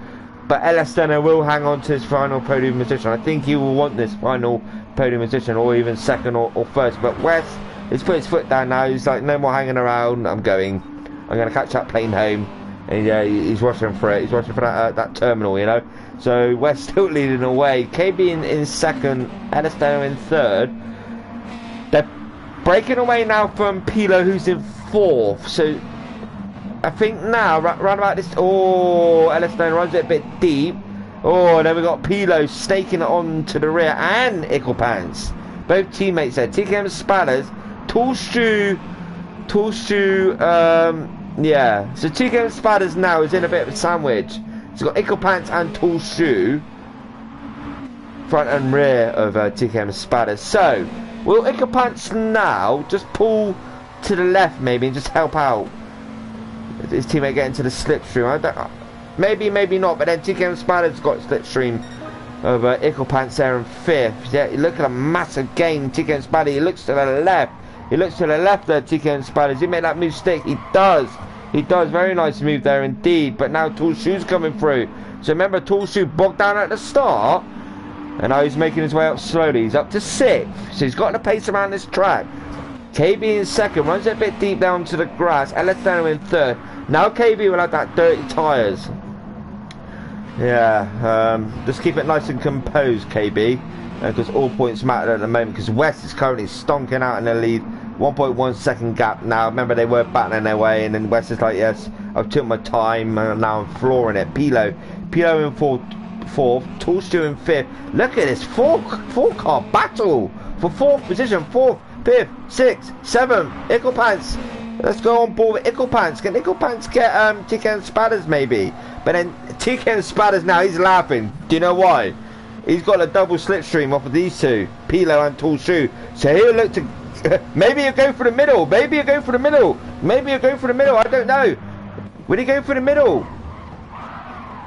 but LS Steno will hang on to his final podium position. I think he will want this final podium position, or even second or first. But West has put his foot down now. He's like, no more hanging around. I'm going to catch that plane home. And yeah, he's rushing for it. He's rushing for that terminal, you know. So West still leading away. KB in second, LS Steno in 3rd. They're breaking away now from Pilo, who's in 4th. So I think now, round about this... Oh, LS Steno runs it a bit deep. Oh, and then we got Pilo staking it on to the rear, and Icklepants. Both teammates there. TKM Spatters, Toolshoe, yeah. So TKM Spatters now is in a bit of a sandwich. He's got Icklepants and Toolshoe front and rear of TKM Spatters. So, will Icklepants now just pull to the left maybe and just help out his teammate get into the slipstream? Maybe not, but then TKM Spatters got slipstream of Icklepants there in 5th. Yeah, look at a massive gain. TKM Spatters, he looks to the left. There, TKM Spatters. He made that move stick. He does. Very nice move there indeed. But now Toolshoe's coming through. So remember, Toolshoe bogged down at the start, and now he's making his way up slowly. He's up to 6th. So he's got the pace around this track. KB in 2nd. Runs it a bit deep down to the grass. LS Steno in 3rd. Now KB will have that dirty tyres. Yeah. Just keep it nice and composed, KB. Because all points matter at the moment. Because West is currently stonking out in the lead. 1.1 second gap now. Remember, they were battling their way, and then West is like, yes, I've took my time, and now I'm flooring it. Pilo in 4th, Toolshoe in 5th. Look at this four-car battle for 4th position. 4th, 5th, 6th, 7th. Icklepants. Let's go on board with Icklepants. Can Icklepants get TKM Spatters maybe? But then TKM Spatters now, he's laughing. Do you know why? He's got a double slipstream off of these two, Pilo and Toolshoe. So he'll look to... maybe he'll go for the middle. I don't know. Will he go for the middle?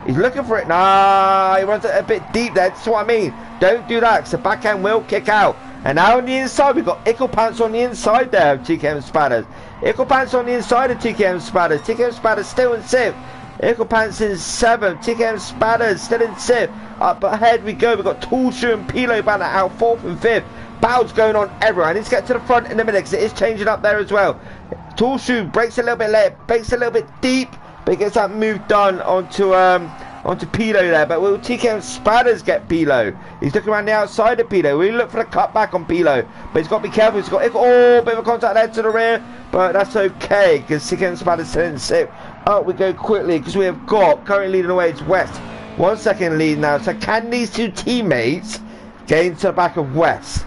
He's looking for it. Nah, he runs it a bit deep there. That's what I mean. Don't do that, because the backhand will kick out. And now on the inside, we've got Icklepants on the inside there of TKM Spatters. Icklepants on the inside of TKM Spatters. TKM Spatters still in 6th. Icklepants in 7th. TKM Spatters still in 6th. Up ahead we go. We've got Toolshoe and Pilo banner out 4th and 5th. Battles going on everywhere. I need to get to the front in a minute because it is changing up there as well. Toolshoe breaks a little bit late, breaks a little bit deep, but he gets that move done onto Pilo there. But will TKM Spatters get Pilo? He's looking around the outside of Pilo. We look for the cut back on Pilo, but he's got to be careful. He's got bit of a contact there to the rear. but that's okay because TKM Spaders still in 6th. Up we go quickly because we have got currently leading away. It's West. 1 second lead now. So can these two teammates get into the back of West?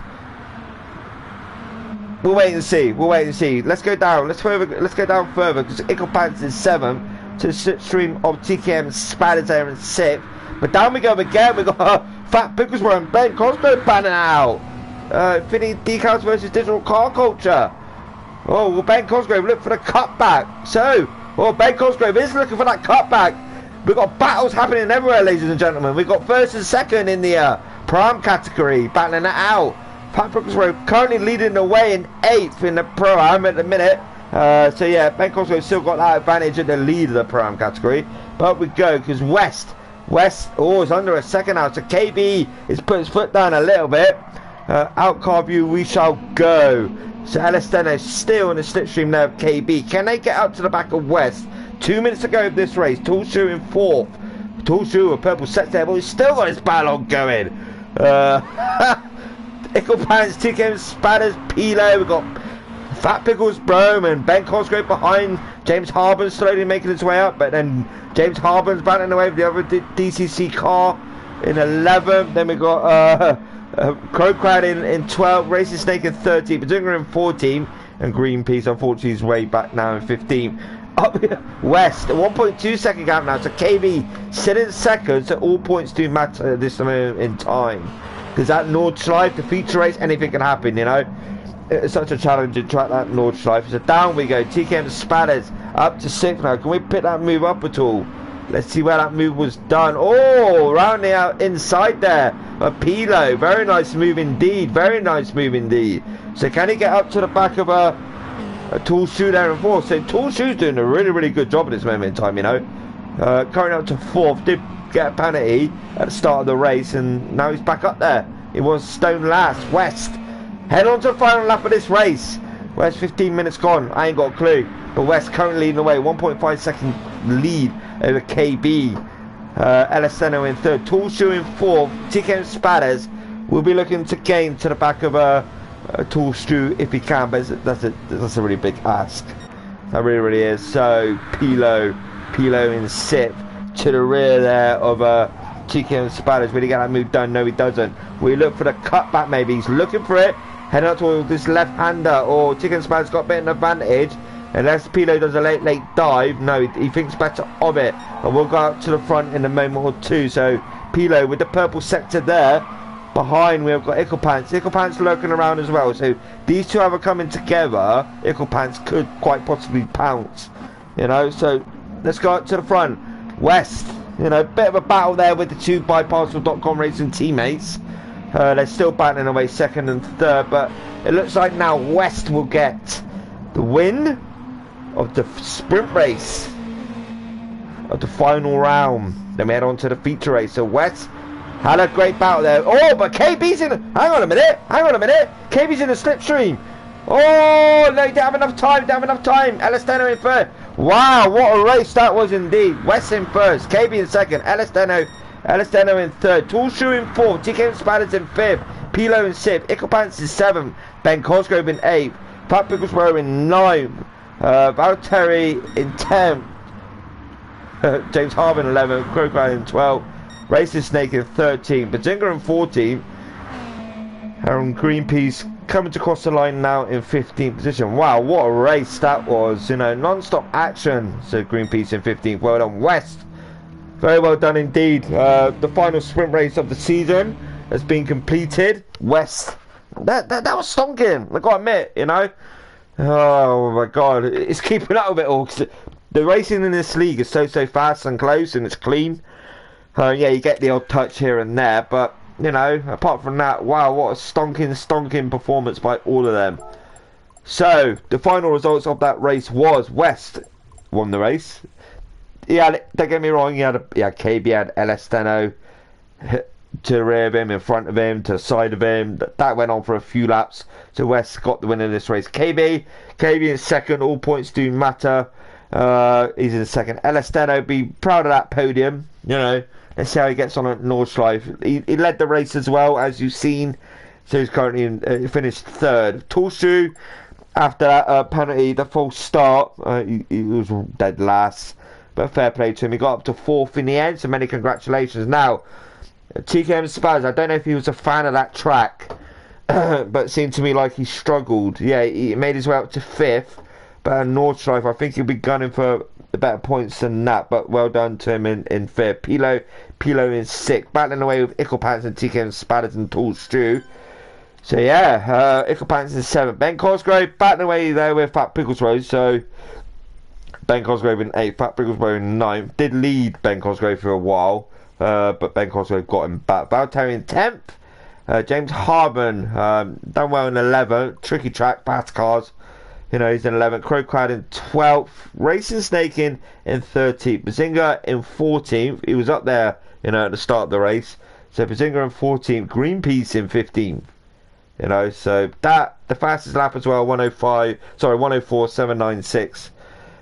We'll wait and see. We'll wait and see. Let's go down. Let's go down further because Icklepants is 7th to the slipstream of TKM Spaders there in 6th. But down we go again. We got Fat Picklesworth and Ben Cosgrove banning out. Infinity Decals versus Digital Car Culture. Oh, well, Ben Cosgrove look for the cutback. So, Ben Cosgrove is looking for that cutback. We've got battles happening everywhere, ladies and gentlemen. We've got 1st and 2nd in the Pro-Am category, battling that out. Pat Picklesworth currently leading the way in 8th in the Pro-Am at the minute. So yeah, Ben Cosgrove still got that advantage at the lead of the Pro-Am category. But we go, because West, is under a second now. So KB is put his foot down a little bit. Out car view, we shall go. So Elisteno still in the slipstream there of KB. Can they get up to the back of West? 2 minutes to go of this race. Toolshoe in 4th. Toolshoe with purple sets there, but he's still got his battle going. Icklepants, TKM Spaders, Pilo. We've got Fat Pickles, Brome, and Ben Cosgrove behind. James Harbin slowly making his way up, but then James Harbin's battling away with the other DCC car in 11th. Then we got Crow Crowd in 12th, Racing Snake in 13th, Badinger in 14th, and Greenpeace unfortunately is way back now in 15th. Up West, a 1.2 second gap now, so KB still in 2nd, so all points do matter at this moment in time. Because at Nordschleife, the feature race, anything can happen, you know. It's such a challenging track, that Nordschleife. So down we go, TKM Spaders up to 6th now. Can we pick that move up at all? Let's see where that move was done. Oh, rounding out inside there. A Pilo. Very nice move indeed. Very nice move indeed. So can he get up to the back of a Toolshoe there in 4th? So Toolshoe's doing a really, really good job at this moment in time, you know. Currently up to 4th. Did get a penalty at the start of the race, and now he's back up there. It was stone last. West head on to the final lap of this race. West 15 minutes gone. I ain't got a clue. But West currently leading the way. 1.5 second lead over KB. Elisteno in 3rd. Toolshoe in 4th. TKM Spaders will be looking to gain to the back of a Toolshoe if he can, but that's a really big ask. That really, really is. So Pilo in 6th. To the rear there of TKM Spaders. Will he get that move done? No, he doesn't. We look for the cutback maybe. He's looking for it. Heading up towards this left-hander. Or TKM Spaders got a bit of an advantage. Unless Pilo does a late dive. No, he thinks better of it. But we'll go up to the front in a moment or two. So Pilo with the purple sector there. Behind we've got Icklepants. Icklepants lurking around as well. So these two are coming together. Icklepants could quite possibly pounce. You know, so let's go up to the front. West, you know, bit of a battle there with the two byparcel.com racing teammates. They're still battling away 2nd and 3rd, but it looks like now West will get the win of the sprint race of the final round. Then we head on to the feature race. So West had a great battle there. Oh, but KB's in. Hang on a minute. KB's in the slipstream. Oh, no, he didn't have enough time. Elisteno in 3rd. Wow, what a race that was indeed. West in 1st, KB in 2nd, Elisteno in 3rd, Toolshoe in 4th, TKM Spaders in 5th, Pilo in 6th, Icklepants in 7th, Ben Cosgrove in 8th, Pat Picklesworth in 9th, Valtteri in 10th, James Harbin in 11th, Crocodile in 12th, Racing Snake in 13th, Badinger in 14th, and Greenpeace coming to cross the line now in 15th position. Wow, what a race that was. You know, non-stop action. So Greenpeace in 15th. Well done, West. Very well done indeed. The final sprint race of the season has been completed. West. That was stonking. I gotta admit, you know. Oh my God, it's keeping up with it all. 'Cause the racing in this league is so fast and close, and it's clean. Yeah, you get the odd touch here and there, but you know, apart from that, wow, what a stonking performance by all of them. So, the final results of that race was West won the race. Yeah, don't get me wrong, he had KB, had Elisteno to the rear of him, in front of him, to the side of him. That went on for a few laps. So West got the win in this race. KB in 2nd, all points do matter. He's in 2nd. Elisteno, be proud of that podium, you know. Let's see how he gets on at Nordschleife. He led the race as well, as you've seen. So he's currently finished 3rd. Toolshoe, After that penalty, the false start, he was dead last. But fair play to him. He got up to 4th in the end, so many congratulations. Now, TKM Spaz, I don't know if he was a fan of that track, but it seemed to me like he struggled. Yeah, he made his way up to 5th, but at Nordschleife, I think he'll be gunning for better points than that, but well done to him in 5th. Pilo in 6th, battling away with Icklepants and TKM Spatters and Tall Stew. So yeah, Icklepants in 7th. Ben Cosgrove battling away there with Fat Pickles Rose, so Ben Cosgrove in 8th, Fat Pickles Rose in 9th. Did lead Ben Cosgrove for a while, but Ben Cosgrove got him back. Valtteri in 10th. James Harben done well in 11th. Tricky track, past cars. You know, he's in 11th. Crowcrowd in 12th. Racing Snake in 13th. Bazinga in 14th. He was up there, you know, at the start of the race. So Bazinga in 14th. Greenpeace in 15th. You know, so that, the fastest lap as well, 104.796.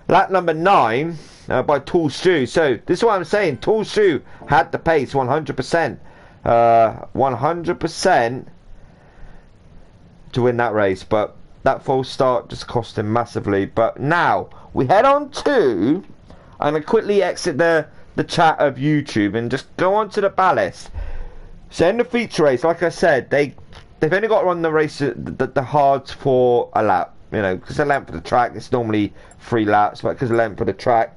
Lap number 9 by Tall Stew. So this is what I'm saying. Tall Stew had the pace 100%. 100% to win that race, but that false start just cost him massively. But now we head on to, I'm going to quickly exit the chat of YouTube and just go on to the ballast. So in the feature race, like I said, they've only got to run the race, the hards for a lap. You know, because the length of the track, it's normally 3 laps, but because the length of the track,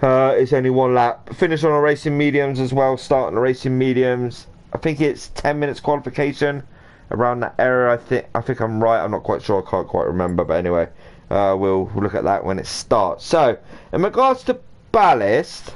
it's only 1 lap. Finish on a racing mediums as well, start on the racing mediums. I think it's 10 minutes qualification around that area. I think I'm right. I'm not quite sure. I can't quite remember. But anyway, we'll look at that when it starts. So, in regards to ballast,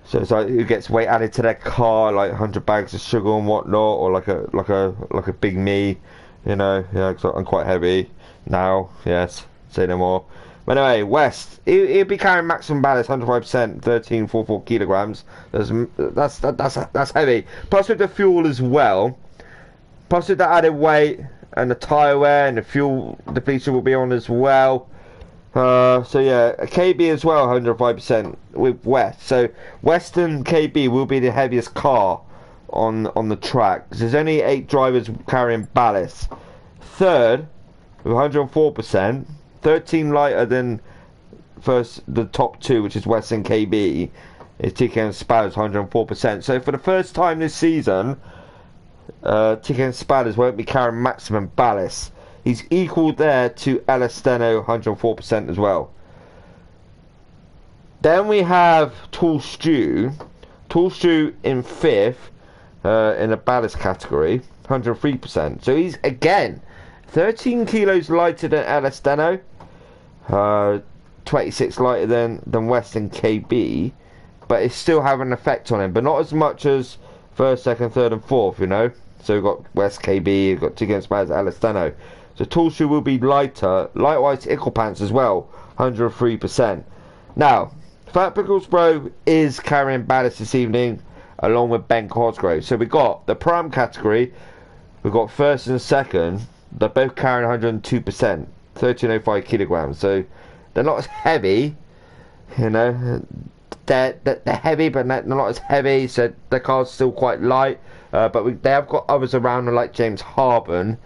so it's like who gets weight added to their car, like 100 bags of sugar and whatnot, or like a big me, you know. Yeah, 'cause I'm quite heavy now. Yes, say no more. But anyway, West, he'll be carrying maximum ballast, 105%, 1344 kilograms. That's heavy. Plus with the fuel as well. Plus with the added weight and the tyre wear and the fuel depletion will be on as well. So yeah, KB as well, 105% with West. So West and KB will be the heaviest car on the track. There's only 8 drivers carrying ballast. Third, with 104%. 13 lighter than the top 2, which is West and KB, is TKM Spatters, 104%. So for the first time this season, TKM Spatters won't be carrying maximum ballast. He's equal there to Ellis Steno, 104% as well. Then we have Tall Stew. Tall Stew in 5th in the ballast category, 103%. So he's again 13 kilos lighter than Ellis Steno. 26 lighter than West and KB, but it's still having an effect on him, but not as much as 1st, 2nd, 3rd and 4th, you know. So we've got West, KB, we've got TKM Spatters, Alistano. So Tall Stew will be lighter. Likewise Icklepants as well, 103%. Now, Fat Pickles Bro is carrying ballast this evening along with Ben Cosgrove. So we got the prime category, we've got 1st and 2nd, they're both carrying 102%. 1305 kilograms, so they're not as heavy, you know. They're heavy, but they're not as heavy. So the car's still quite light. But they have got others around like James Harben.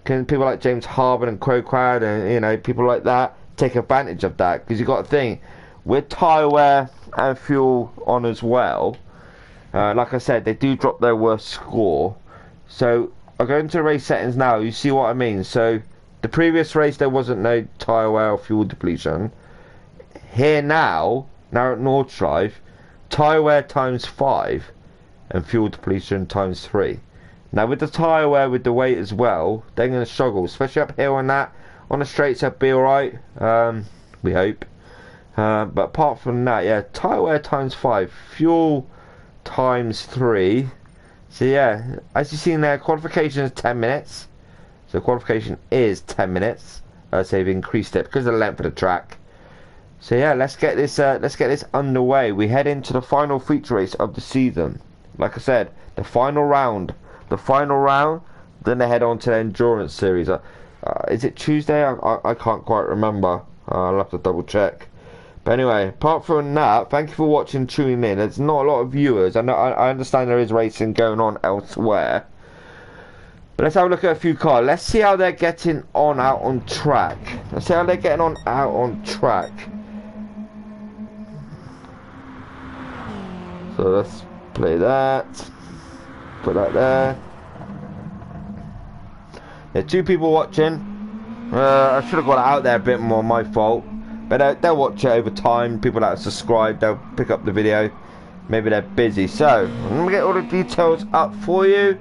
Can people like James Harben and Crowcrowd and, you know, people like that take advantage of that? Because you got to think with tyre wear and fuel on as well. Like I said, they do drop their worst score. So I'll go into race settings now. You see what I mean? So the previous race there wasn't no tyre wear or fuel depletion. Here now at Nordschleife, tyre wear times 5 and fuel depletion times 3. Now with the tyre wear, with the weight as well, they're going to struggle, especially up here on that. On the straights they'll be alright, we hope. But apart from that, yeah, tyre wear times 5, fuel times 3. So yeah, as you've seen there, qualification is 10 minutes. So qualification is 10 minutes. So they've increased it because of the length of the track. So yeah, let's get this underway. We head into the final feature race of the season. Like I said, the final round. Then they head on to the endurance series. Is it Tuesday? I can't quite remember. I'll have to double check. But anyway, apart from that, thank you for watching, tuning in. There's not a lot of viewers. I understand there is racing going on elsewhere. But let's have a look at a few cars. Let's see how they're getting on out on track. Let's see how they're getting on out on track. So let's play that. Put that there. Yeah, 2 people watching. I should have got it out there a bit more, my fault. But they'll watch it over time. People that are subscribed, they'll pick up the video. Maybe they're busy. So I'm gonna get all the details up for you,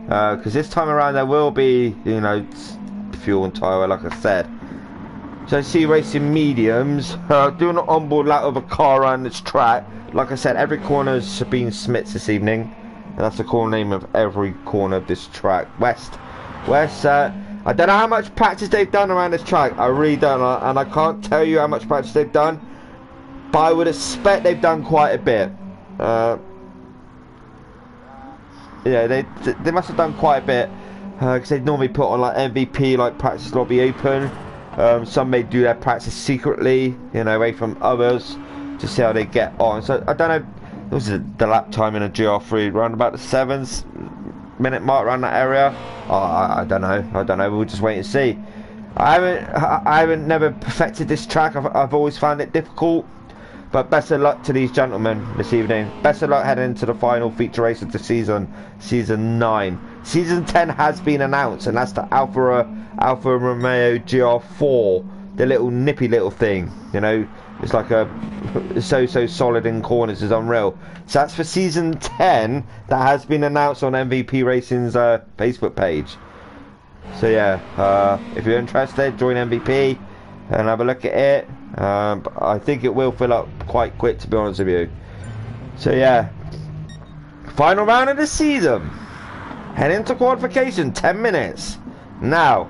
because this time around there will be, you know, fuel and tyre, like I said. So I see racing mediums. Doing an onboard lap of a car around this track. Like I said, every corner is Simfx this evening, and that's the corner name of every corner of this track. West. I don't know how much practice they've done around this track. I really don't, and I can't tell you how much practice they've done, but I would expect they've done quite a bit. Yeah, they must have done quite a bit, because they normally put on like MVP, like practice lobby open. Some may do their practice secretly, you know, away from others, to see how they get on. So I don't know. This is the lap time in a GR3 around about the 7-minute mark around that area. I don't know. We'll just wait and see. I haven't never perfected this track. I've always found it difficult. But best of luck to these gentlemen this evening. Best of luck heading into the final feature race of the season, Season 9. Season 10 has been announced, and that's the Alfa Romeo GR4, the little nippy little thing. You know, it's like it's so solid in corners, it's unreal. So that's for Season 10. That has been announced on MVP Racing's Facebook page. So yeah, if you're interested, join MVP and have a look at it. I think it will fill up quite quick, to be honest with you. So yeah, final round of the season, head into qualification, 10 minutes. Now,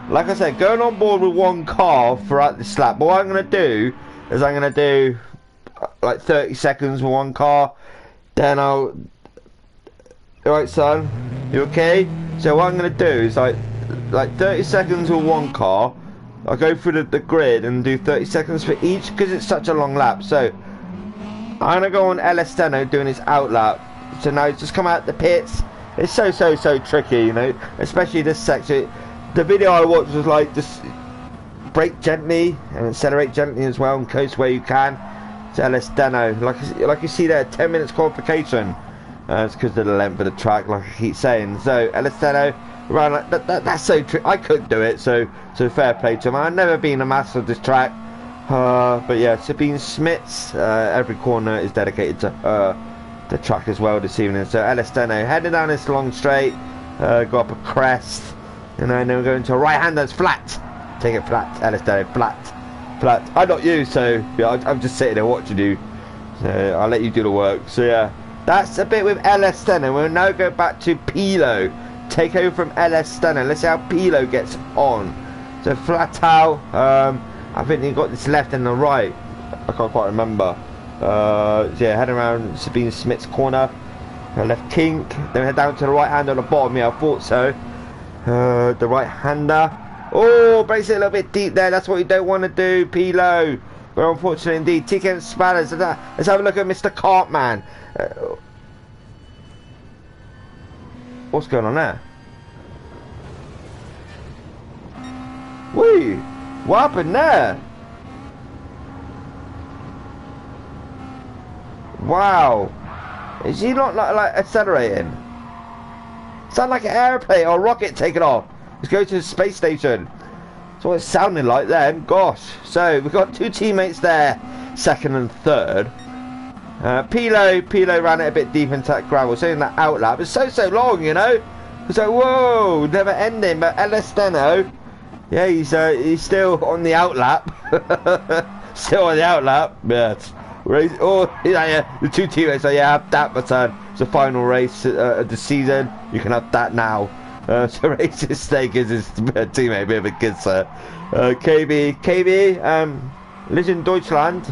like I said, going on board with one car throughout this lap. But what I'm going to do is I'm going to do like 30 seconds with one car, then I'll... Alright son, you okay? So what I'm going to do is like 30 seconds with one car. I'll go through the grid and do 30 seconds for each, because it's such a long lap. So I'm going to go on Elesteno doing his out lap. So now he's just come out the pits. It's so tricky, you know, especially this section. The video I watched was like, just brake gently and accelerate gently as well, and coast where you can. It's Elesteno, like you see there, 10 minutes qualification. It's because of the length of the track, like I keep saying. So Elesteno around like that's so tricky. I couldn't do it, so fair play to him. I've never been a master of this track, but yeah, Sabine Smits, every corner is dedicated to the track as well this evening. So Elesteno heading down this long straight, go up a crest, and then we're going to a right hand that's flat. Take it flat, Elesteno, flat. I'm not you, so yeah, I'm just sitting there watching you. So I'll let you do the work. So yeah, that's a bit with Elesteno. We'll now go back to Pilo. Take over from Elesteno. Let's see how Pilo gets on. So flat out. I think he got this left and the right. I can't quite remember. So yeah, head around Sabine Smith's corner. Left kink. Then head down to the right hand on the bottom. Yeah, I thought so. The right hander. Oh, brace it a little bit deep there. That's what you don't want to do, Pilo. But unfortunately indeed, TK and Spanners. Let's have a look at Mr. Cartman. What's going on there? Wait, what happened there? Wow. Is he not like accelerating? Sound like an airplane or a rocket taking off. Let's go to the space station. That's what it sounded like then. Gosh. So we've got 2 teammates there, second and third. Pilo ran it a bit deep into that gravel, so in that out lap. It's so long, you know. It's like, whoa, never ending. But Elesteno, yeah, he's still on the out lap. Still on the out lap. Yeah. Yeah, the 2 teammates say, yeah, have that, my son. It's the final race of the season. You can have that now. So Racing Snake is his teammate, a bit of a kid, sir. KB, lives in Deutschland.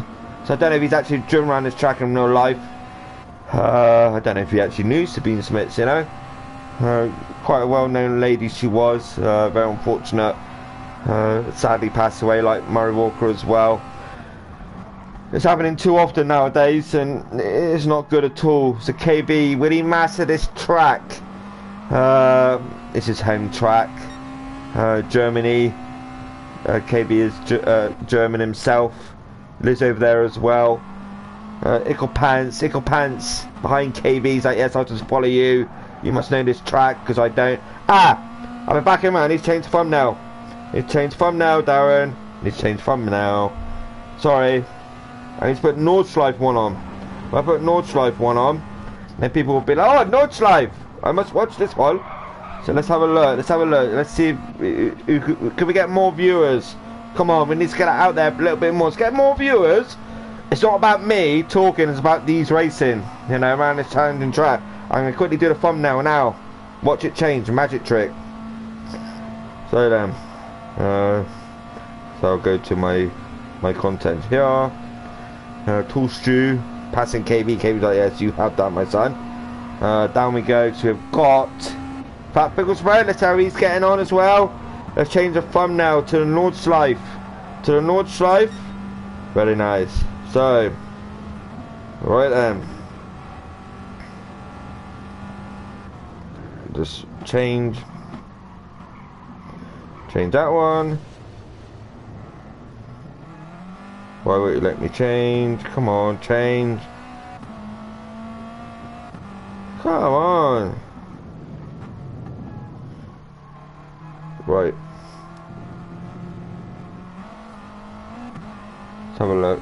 So I don't know if he's actually driven around this track in real life. I don't know if he actually knew Sabine Smits, you know. Quite a well-known lady she was. Very unfortunate. Sadly passed away, like Murray Walker as well. It's happening too often nowadays, and it's not good at all. So KB, will he master this track? This is home track. Germany. KB is German himself. Lives over there as well. Ickle Pants behind KB. He's like, yes, I'll just follow you. You must know this track because I don't. I'm back in, man. He's changed thumbnail. Darren. He's changed thumbnail. Sorry. I need to put Nordschleife 1 on. If I put Nordschleife 1 on, then people will be like, oh, Nordschleife! I must watch this one. So let's have a look. Let's see if can we get more viewers. Come on, we need to get it out there a little bit more. Let's get more viewers. It's not about me talking, it's about these racing, you know, around this challenging track. I'm going to quickly do the thumbnail now. Watch it change, magic trick. So then, so I'll go to my content here. Tall Stew, passing KB. KB's like, yes, you have that, my son. Down we go. So we've got Fat Pickle Spread. Let's see how he's getting on as well. Let's change the thumbnail to the Nordschleife. Very nice. So, right then. Just change that one. Why won't you let me change? Come on, change. Come on. Right. Let's have a look.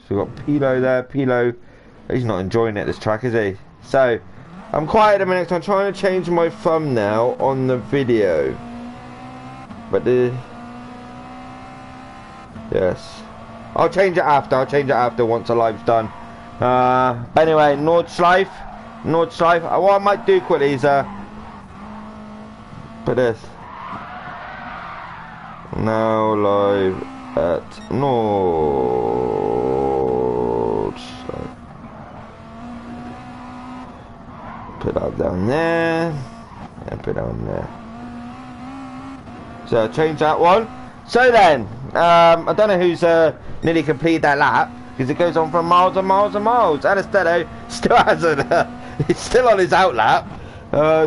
So we've got Pilo there. Pilo, he's not enjoying it, this track, is he? So, I'm quiet a minute. I'm trying to change my thumbnail on the video. But yes. I'll change it after once the live's done. But anyway, Nordschleife. What I might do quickly is put this. Now live at Nordschleife. Put that down there. And put that on there. So change that one. So then, I don't know who's nearly completed that lap because it goes on for miles and miles and miles. Anastedo still hasn't. He's still on his outlap.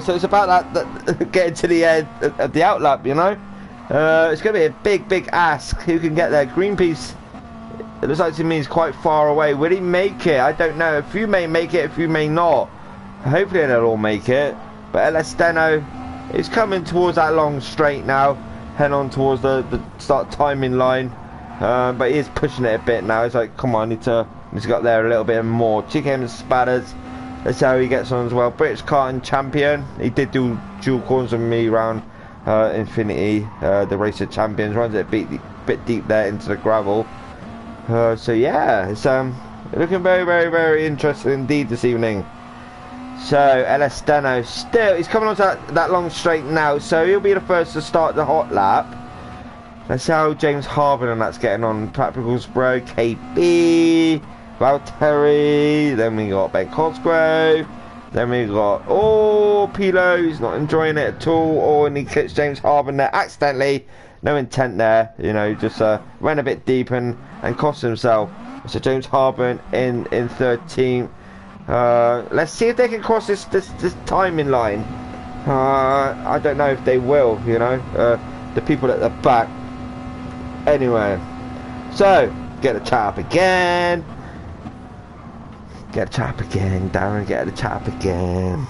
So it's about that getting to the end of the outlap, you know. It's going to be a big ask. Who can get there? Greenpeace, it looks like to me he's quite far away. Will he make it? I don't know. A few may make it, a few may not. Hopefully they'll all make it. But Anastedo is coming towards that long straight now. Head on towards the start timing line. But he is pushing it a bit now. It's like, come on, I need to get there a little bit more. Chicken and Spatters. Let's see how he gets on as well. British karting champion. He did do dual corners with me around Infinity, the race of champions. Runs it a bit deep there into the gravel. So yeah, it's looking very interesting indeed this evening. So Anastedo still, he's coming on to that long straight now, so he'll be the first to start the hot lap. Let's see how James Harvin and that's getting on. Practicals Bro, KB, Valtteri, then we got Ben Cosgrove, then we got Pilo, he's not enjoying it at all, and he kicks James Harvin there accidentally. No intent there, you know, just ran a bit deep and cost himself. So James Harvin in 13th. Let's see if they can cross this timing line. I don't know if they will, you know, the people at the back. Anyway, so get the chat up again. Darren, get the chat up again.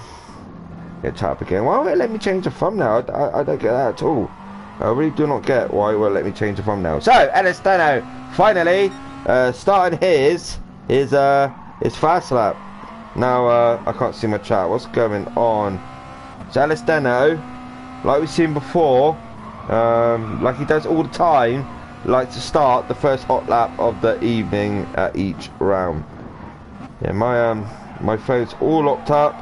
Why won't it let me change the thumbnail? I don't get that at all. I really do not get why it won't let me change the thumbnail. So Anastedo finally started his fast lap. Now I can't see my chat. What's going on? So Anastedo, like we've seen before, like he does all the time, likes to start the first hot lap of the evening at each round. Yeah, my phone's all locked up.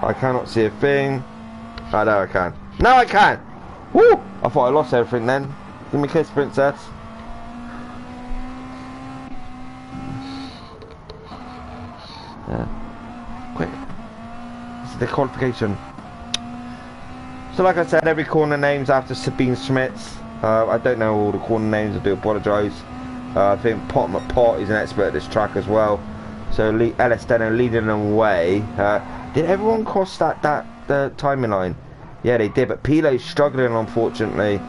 I cannot see a thing. Oh, no, I can. Now I can. Woo! I thought I lost everything then. Give me a kiss, princess. Quick. This is the qualification. So like I said, every corner name's after Sabine Schmitz. I don't know all the corner names, I do apologise. I think Pot McPot is an expert at this track as well. So LS Deno leading away. Did everyone cross the timing line? Yeah, they did, but Pilo's struggling, unfortunately.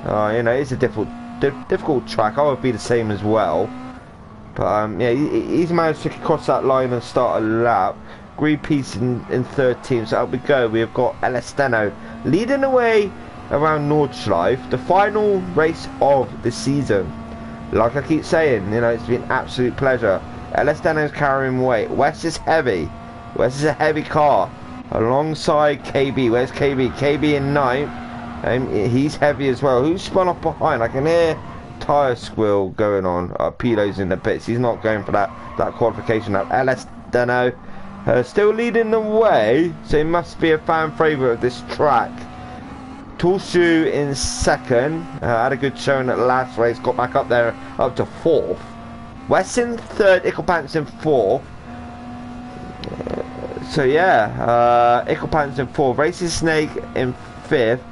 You know, it's a difficult track. I would be the same as well. But yeah, he's managed to cross that line and start a lap. Greenpeace in 13th. So out we go. We've got LS Deno leading away around Nordschleife, the final race of the season. Like I keep saying, you know, it's been an absolute pleasure. LS Deno's carrying weight. West is heavy. West is a heavy car. Alongside KB. Where's KB? KB in 9th. He's heavy as well. Who's spun off behind? I can hear tyre squeal going on. Pilo's in the pits. He's not going for that qualification up. LS Deno still leading the way. So he must be a fan favourite of this track. Toolshoe in 2nd. Had a good showing at the last race. Got back up there up to 4th. West in 3rd. Icklepants in 4th. So yeah, Icklepants in 4th. Racing Snake in 5th.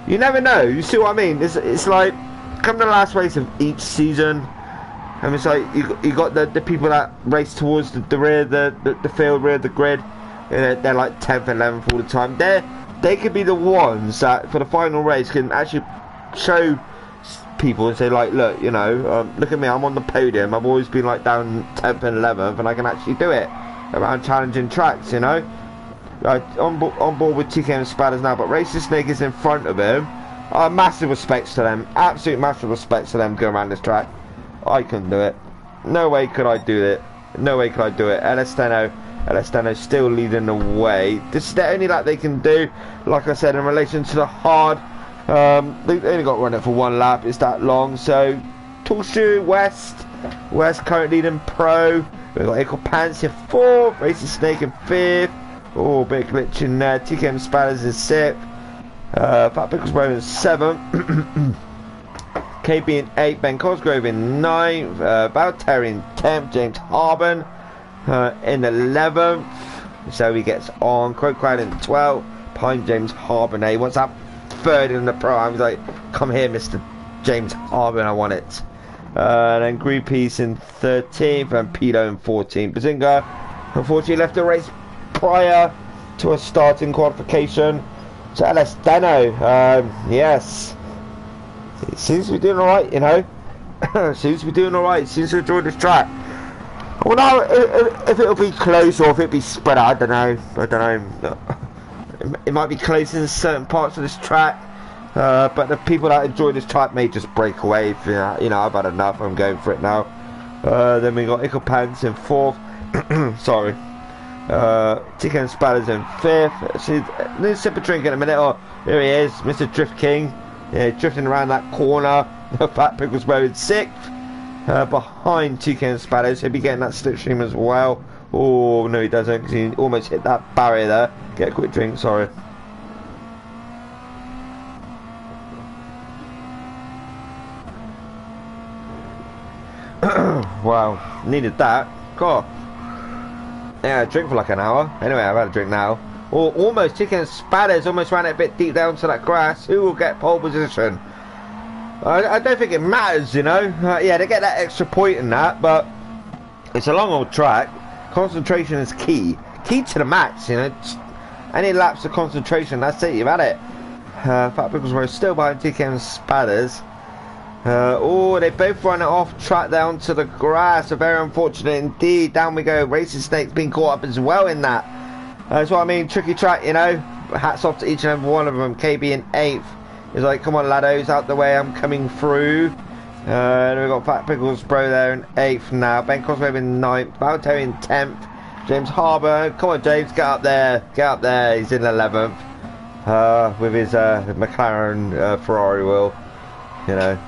You never know. You see what I mean? It's like come to the last race of each season, and it's like you got the people that race towards the rear, the field, rear of the grid. They're like 10th, 11th all the time. They could be the ones that for the final race can actually show people and say like, look, you know, look at me, I'm on the podium. I've always been like down 10th and 11th, and I can actually do it around challenging tracks, you know. On board with TK and Spadders now, but Racing Snake is in front of him. Massive respects to them, absolute massive respects to them going around this track. I couldn't do it. No way could I do it. No way could I do it. LS Deno still leading the way. This is the only lap they can do. Like I said, in relation to the hard, they only got to run it for 1 lap. It's that long. So Toolshoe, West currently leading Pro. We've got Icklepants in 4th, Racing Snake in 5th. Oh, bit of glitch in there. TKM Spadders in 6th. Fat Pickles Bro in 7th. KB in 8th. Ben Cosgrove in 9th. Valtteri in 10th. James Harben in 11th. So he gets on. Crowd in 12th. Behind James Harben. He wants that 3rd in the Pro. I was like, come here, Mr. James Harben. I want it. And then Greenpeace in 13th. And Pito in 14th. Bazinga, unfortunately, left the race prior to a starting qualification. So LS Deno, yes, it seems to be doing alright, you know. Seems to be doing alright, seems to enjoy this track. Well, now, if it'll be close or if it'll be spread out, I don't know. It might be close in certain parts of this track, but the people that enjoy this track may just break away. You know, I've had enough, I'm going for it now. Then we got Icklepants in 4th. Sorry. TK and Spadders in 5th. See, need a sip of drink in a minute. Oh, here he is, Mr. Drift King. Yeah, drifting around that corner. Fat Pickles Bro in 6th. Behind TK and Spadders. He'll be getting that slipstream as well. Oh, no, he doesn't, because he almost hit that barrier there. Get a quick drink, sorry. Wow, needed that. God. Yeah, drink for like an hour. Anyway, I've had a drink now. Or almost, TK and Spadders almost ran it a bit deep down to that grass. Who will get pole position? I don't think it matters, you know. Yeah, they get that extra point in that, but it's a long old track. Concentration is key. Key to the match, you know. Any lapse of concentration, that's it, you've had it. Fat Pickles were still behind TK and Spadders. Oh, they both run it off track down to the grass. So very unfortunate indeed. Down we go. Racing Snake's been caught up as well in that. That's what I mean. Tricky track, you know. Hats off to each and every one of them. KB in 8th. He's like, come on, laddos, out the way. I'm coming through. And we've got Fat Pickles Bro there in 8th now. Ben Cosgrove in 9th. Valtteri in 10th. James Harbour. Come on, James. Get up there. Get up there. He's in 11th. With his McLaren Ferrari wheel. You know.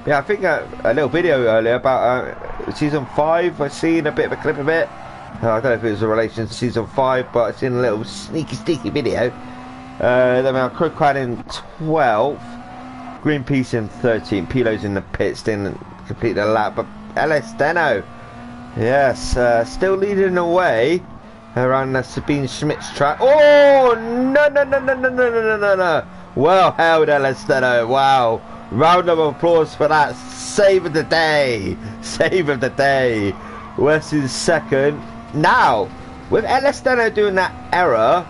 Yeah, I think a little video earlier about season 5. I've seen a bit of a clip of it. I don't know if it was in relation to season 5, but I've seen a little sneaky video. Then we have Crowd in 12th, Greenpeace in 13th, Pilo's in the pits, didn't complete the lap. But LS Deno, yes, still leading the way around the Sabine Schmitz track. Oh no! Well held, LS Deno. Wow. Round of applause for that. Save of the day. Save of the day. West is second. Now, with Elesteno doing that error,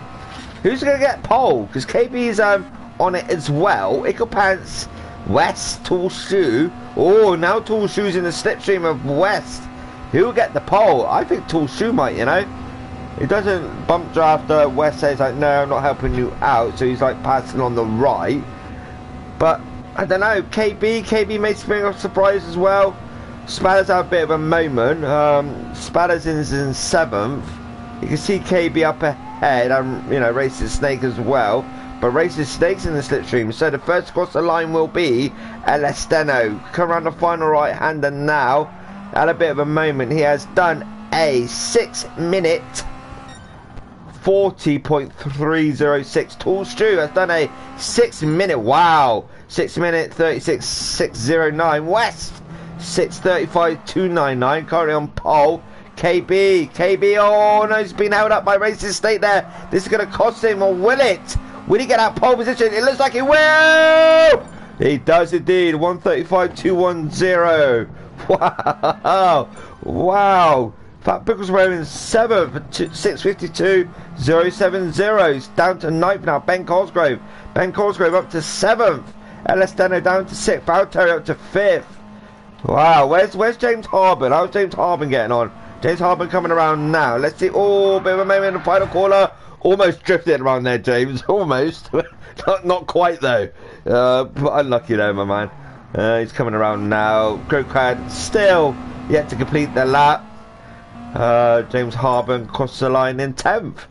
who's going to get pole? Because KB is on it as well. Ickle Pants, West, Tall Shoe. Oh, now Tall Shoe's in the slipstream of West. Who will get the pole? I think Tall Shoe might, you know. He doesn't bump draft West says like, no, I'm not helping you out. So he's like passing on the right. But I don't know. KB may spring a surprise as well. Spatters have a bit of a moment. Spatters is in 7th. You can see KB up ahead. You know, Racing Snake as well. But Racing Snake's in the slipstream. So the first across the line will be Elesteno. Come around the final right hander now. Had a bit of a moment. He has done a 6-minute 40.306. Tall Stew has done a 6-minute, wow, 6-minute 36.609. West 6:35.299. Currently on pole. KB, oh no, he's been held up by Racing State there. This is going to cost him, or will it? Will he get out pole position? It looks like he will. He does indeed. 1:35.210. Wow. Fat Pickles were in 7th for 6:52.070. He's down to 9th now. Ben Cosgrove up to 7th. Elesteno down to 6th. Valtteri up to 5th. Wow, where's James Harben? How's James Harben getting on? James Harben coming around now. Let's see. Oh, bit of a moment in the final corner. Almost drifted around there, James. Almost. not quite though. But unlucky though, my man. He's coming around now. Crowcrad still yet to complete the lap. James Harben crosses the line in 10th.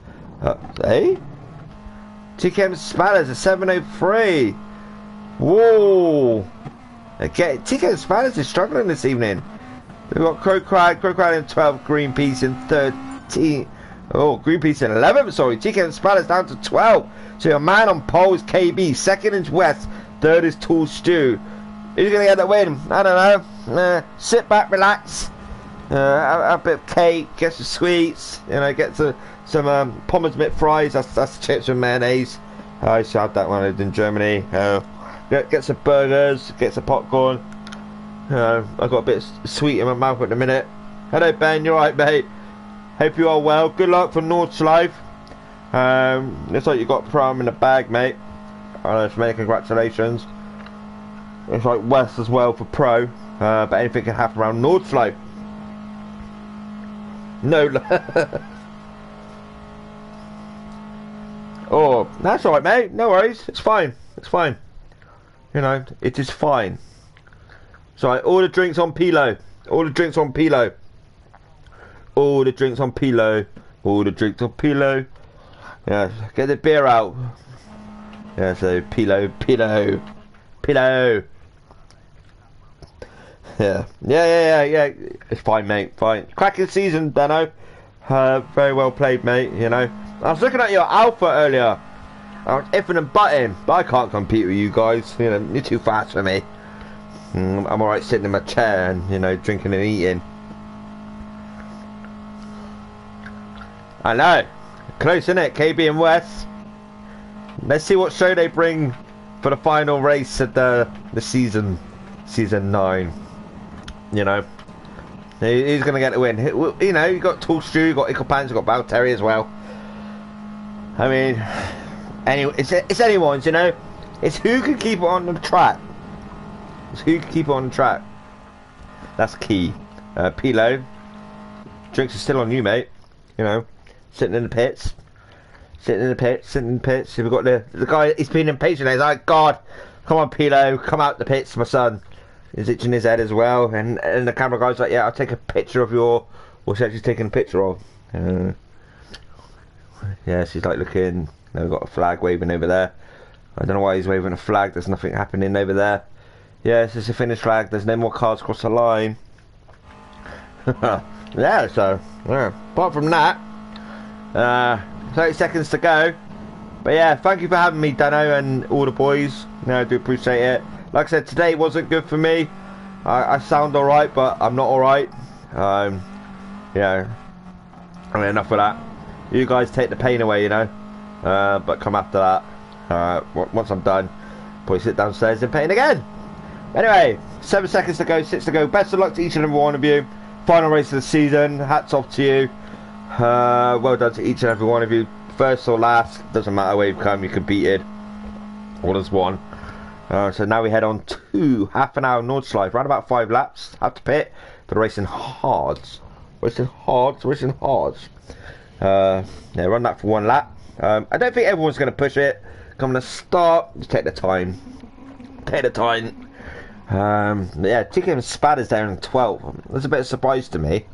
TKM Spatters at 7:03. Whoa. Okay, TKM Spatters is struggling this evening. We've got Crowcrad in 12th, Greenpeace in 13th. Oh, Greenpeace in 11th, sorry. TKM Spatters down to 12. So your man on pole is KB. 2nd is West. 3rd is Tall Stew. Who's going to get that win? I don't know. Sit back, relax. Have a bit of cake, get some sweets, you know, get some pommes fries. That's chips and mayonnaise. I used to have that when I lived in Germany. Get some burgers, get some popcorn. I've got a bit of sweet in my mouth at the minute. Hello Ben, you alright mate? Hope you are well. Good luck for Nordschleife. Looks like you got prom in the bag, mate. Many congratulations. It's like West as well for pro. But anything can happen around Nordschleife. No. Oh, that's alright mate. No worries. It's fine. It's fine. You know, it is fine. So all the drinks on Pilo. All the drinks on Pilo. All the drinks on Pilo. All the drinks on Pilo. Yeah, get the beer out. Yeah, so Pilo. Yeah. It's fine, mate. Fine. Cracking season, Dano. Very well played, mate. You know, I was looking at your alpha earlier. I was effing and butting, but I can't compete with you guys. You know, you're too fast for me. I'm alright sitting in my chair and, you know, drinking and eating. I know. Close, isn't it? KB and West. Let's see what show they bring for the final race at the season 9. You know, he's going to get the win. You know, you got Tall Stew, you got Ickle Pants, you got Valtteri as well. I mean, anyway, it's anyone's. You know, it's who can keep it on the track. It's who can keep it on the track. That's key. Pilo, drinks are still on you, mate. You know, sitting in the pits. We've got the guy. He's been impatient. He's like, God, come on, Pilo, come out the pits, my son. He's itching his head as well, and the camera guy's like, yeah, I'll take a picture of your. What's actually taking a picture of? Yeah, she's like looking. You know, we've got a flag waving over there. I don't know why he's waving a flag. There's nothing happening over there. Yeah, this is a finish flag. There's no more cars across the line. Yeah, so yeah. Apart from that, 30 seconds to go. But yeah, thank you for having me, Dano, and all the boys. I do appreciate it. Like I said, today wasn't good for me. I sound alright, but I'm not alright. Yeah. I mean, enough of that. You guys take the pain away, you know. But come after that. Once I'm done, probably sit downstairs in pain again. Anyway, 7 seconds to go, 6 to go. Best of luck to each and every one of you. final race of the season. Hats off to you. Well done to each and every one of you. First or last, doesn't matter where you've come, you competed. All as one. So now we head on to half an hour nordschleife, around about 5 laps. Have to pit for the racing hards. Racing hards. Yeah, run that for 1 lap. I don't think everyone's going to push it. Come to start, just take the time. Yeah, TKM Spatters down in 12. That's a bit of a surprise to me.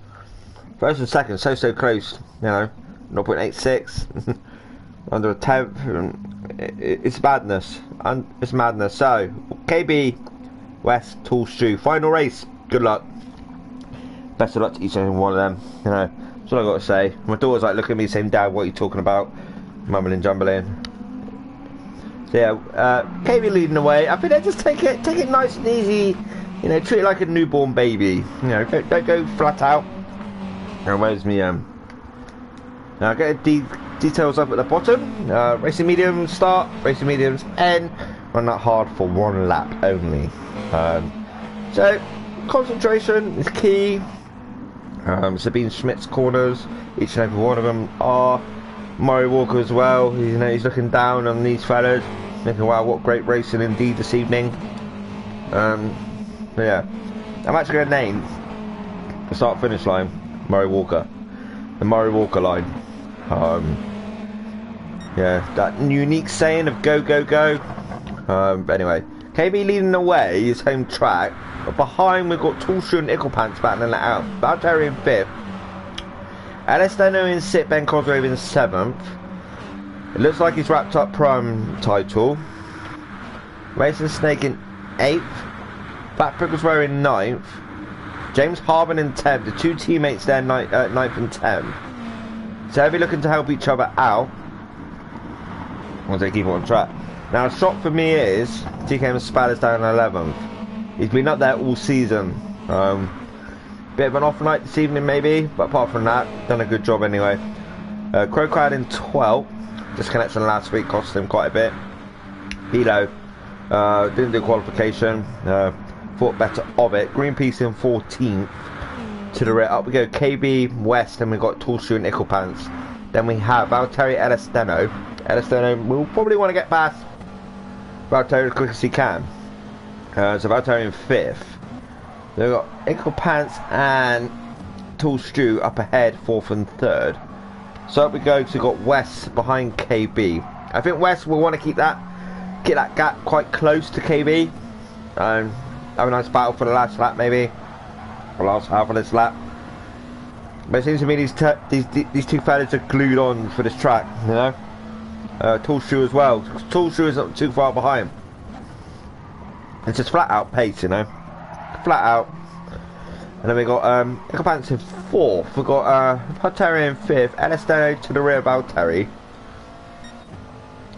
First and second, so close. You know, 0.86 under a 10th. It's madness. It's madness. So, KB West Tall Shoe, final race. Good luck. Best of luck to each and every one of them. You know, that's all I got to say. My daughter's like looking at me saying, "Dad, what are you talking about?" Mumbling, jumbling. So yeah, KB leading the way. I think they just take it nice and easy. You know, treat it like a newborn baby. You know, don't go flat out. Now, where's me? Now get the details up at the bottom. Racing mediums start. Racing mediums end. Run that hard for 1 lap only. So concentration is key. Sabine Schmidt's corners, each and every one of them are. Murray Walker as well. You know, he's looking down on these fellas, thinking, "Wow, what great racing indeed this evening." Yeah, I'm actually going to name the start-finish line Murray Walker, the Murray Walker line. Yeah, that unique saying of "go, go, go." But anyway, KB leading the way, his home track. But behind we've got Tall Shoe and Icklepants battling it out. Valtteri in 5th. Alestano in 6th, Ben Cosgrove in 7th. It looks like he's wrapped up Prime title. Mason Snake in 8th. Fat Picklesware in 9th. James Harbin in 10th. The 2 teammates there 9th and 10th. So they'll be looking to help each other out once they keep on track. Now, a shock for me is TKM Spatters down in 11th. He's been up there all season. Bit of an off night this evening maybe, but apart from that, done a good job anyway. Crow Crowd in 12th. Disconnection last week cost him quite a bit. Hilo didn't do qualification. Thought better of it. Greenpeace in 14th. To the rear, up we go. KB West, and we've got Tall Shoe and Icklepants. Then we have Valtteri Alestano. Alestano will probably want to get past Valtteri as quick as he can. So Valtteri in 5th. They've got Icklepants and Tall Stew up ahead, 4th and 3rd. So up we go. So we've got West behind KB. I think West will want to keep that gap quite close to KB. Have a nice battle for the last lap maybe. The last half of this lap. But it seems to me these two fellas are glued on for this track, you know. Tall Shoe as well. Tall Shoe is not too far behind. It's just flat out pace, you know. Flat out. And then we got Icklepants in 4th. We've got Valtteri in 5th. Alestano to the rear of Valtteri.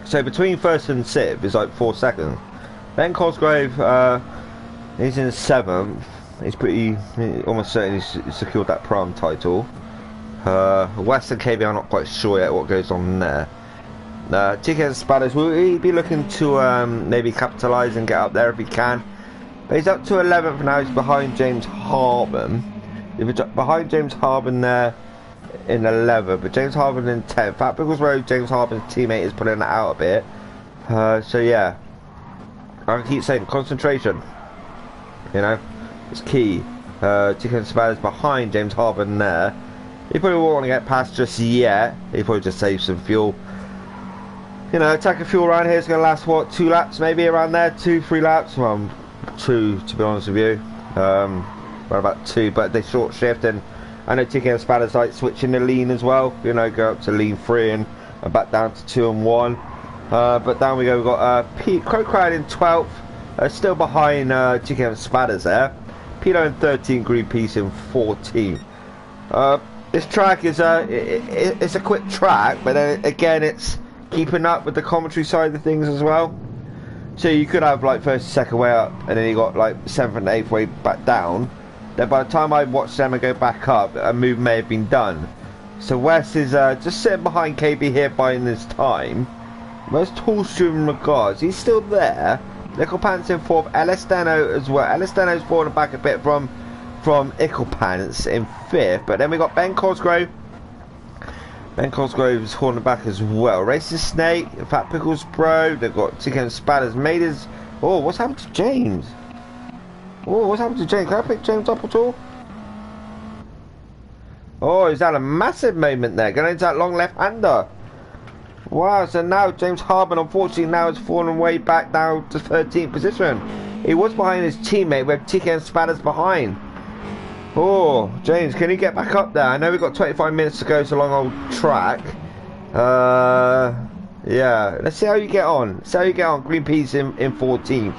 So between 1st and 6th is like 4 seconds. Ben Cosgrove, he's in 7th. He's almost certainly secured that Prime title. West and KB, I'm not quite sure yet what goes on there. TK Spatters will be looking to maybe capitalise and get up there if he can. But he's up to 11th now. He's behind James Harbin. He's behind James Harbin there in 11th, but James Harbin in 10th. Fat Pickles Road, James Harbin's teammate, is putting that out a bit. So yeah, I keep saying concentration. You know, it's key. TK Spatters behind James Harbin there. He probably won't want to get past just yet. He probably just save some fuel. You know, tank of fuel around here is going to last, what, 2 laps maybe around there? 2-3 laps? Well, 2 to be honest with you. Around about 2, but they short shift, and I know TK Spatters like switching the lean as well. You know, go up to lean 3 and back down to 2 and 1. But down we go, we've got Crow Crowd in 12th. Still behind TK Spatters there. Pilo in 13, Greenpeace in 14. This track is it's a quick track, but then again it's keeping up with the commentary side of things as well. So you could have like first, second way up, and then you got like 7th and 8th way back down. Then by the time I watch them and go back up, a move may have been done. So West is just sitting behind KB here buying this time. Where's Tall Shoe in regards? He's still there. Icklepants in 4th. Alestano as well. Alestano's falling back a bit from from Icklepants in 5th, but then we got Ben Cosgrove. Ben Cosgrove's holding back as well. Racing Snake, Fat Pickles Bro, they've got TK Spatters made his. Oh, what's happened to James? Oh, what's happened to James? Can I pick James up at all? Oh, he's had a massive moment there, going into that long left-hander. Wow, so now James Harben, unfortunately, now has fallen way back down to 13th position. He was behind his teammate with TK Spatters behind. Oh, James, can you get back up there? I know we've got 25 minutes to go, it's a long old track. Yeah, let's see how you get on. See how you get on. Greenpeace in 14th.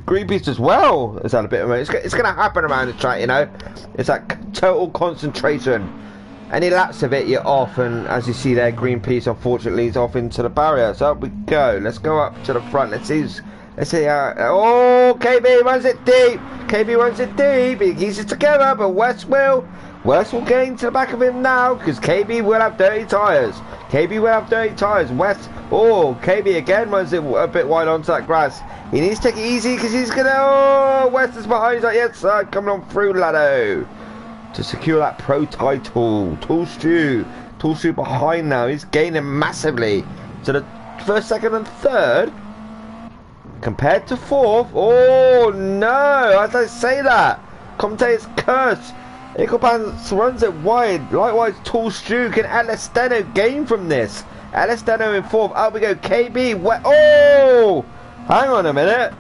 Greenpeace as well has had a bit of a... It's going to happen around the track, you know. It's like total concentration. Any laps of it, you're off, and as you see there, Greenpeace unfortunately is off into the barrier. So up we go. Let's go up to the front. Let's see how... Oh, KB runs it deep. KB runs it deep. He keeps it together, but West will get into the back of him now, because KB will have dirty tyres. KB will have dirty tyres. West... Oh, KB again runs it a bit wide onto that grass. He needs to take it easy, because he's going to... Oh, West is behind. He's like, yes, sir, coming on through, laddo, to secure that pro title. Tall Stew behind now. He's gaining massively to the 1st, 2nd and 3rd compared to 4th. Oh no, as I say that, commentator's curse. Icklepants runs it wide. Likewise, Tall Stew. Can Alesteno gain from this? Alesteno in 4th. Out we go. KB. Oh, hang on a minute.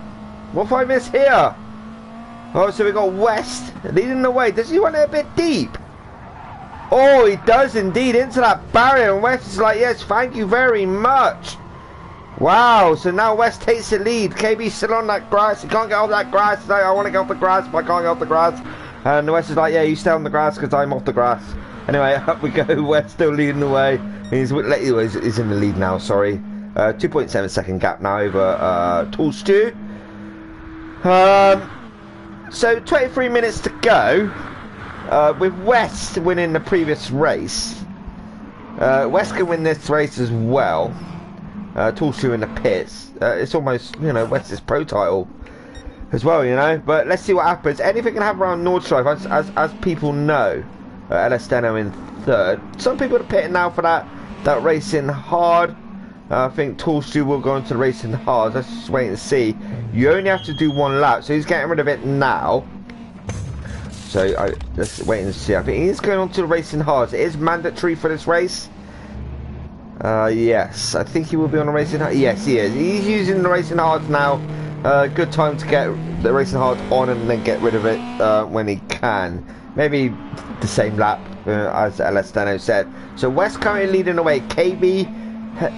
What have I missed here? Oh, so we got West leading the way. Does he want it a bit deep? Oh, he does indeed, into that barrier, and West is like, yes, thank you very much. Wow, so now West takes the lead. KB's still on that grass. He can't get off that grass. He's like, I want to get off the grass, but I can't get off the grass. And West is like, yeah, you stay on the grass because I'm off the grass. Anyway, up we go. West still leading the way. He's in the lead now, sorry. 2.7 second gap now over Tall Stew. So 23 minutes to go, with West winning the previous race. West can win this race as well. Tall Stew in the pits. It's almost, you know, West's pro title as well, you know. But let's see what happens. Anything can happen around Nordschleife, as people know. Alesteno in 3rd. Some people are pitting now for that racing hard. I think Tall Stew will go into the racing hard. Let's just wait and see. You only have to do 1 lap, so he's getting rid of it now. So let's wait and see. I think he's going on to the racing hard. It is mandatory for this race. Yes, I think he will be on the racing hard. Yes, he is. He's using the racing hard now. Good time to get the racing hard on and then get rid of it when he can. Maybe the same lap as Alesteno said. So West currently leading the way. KB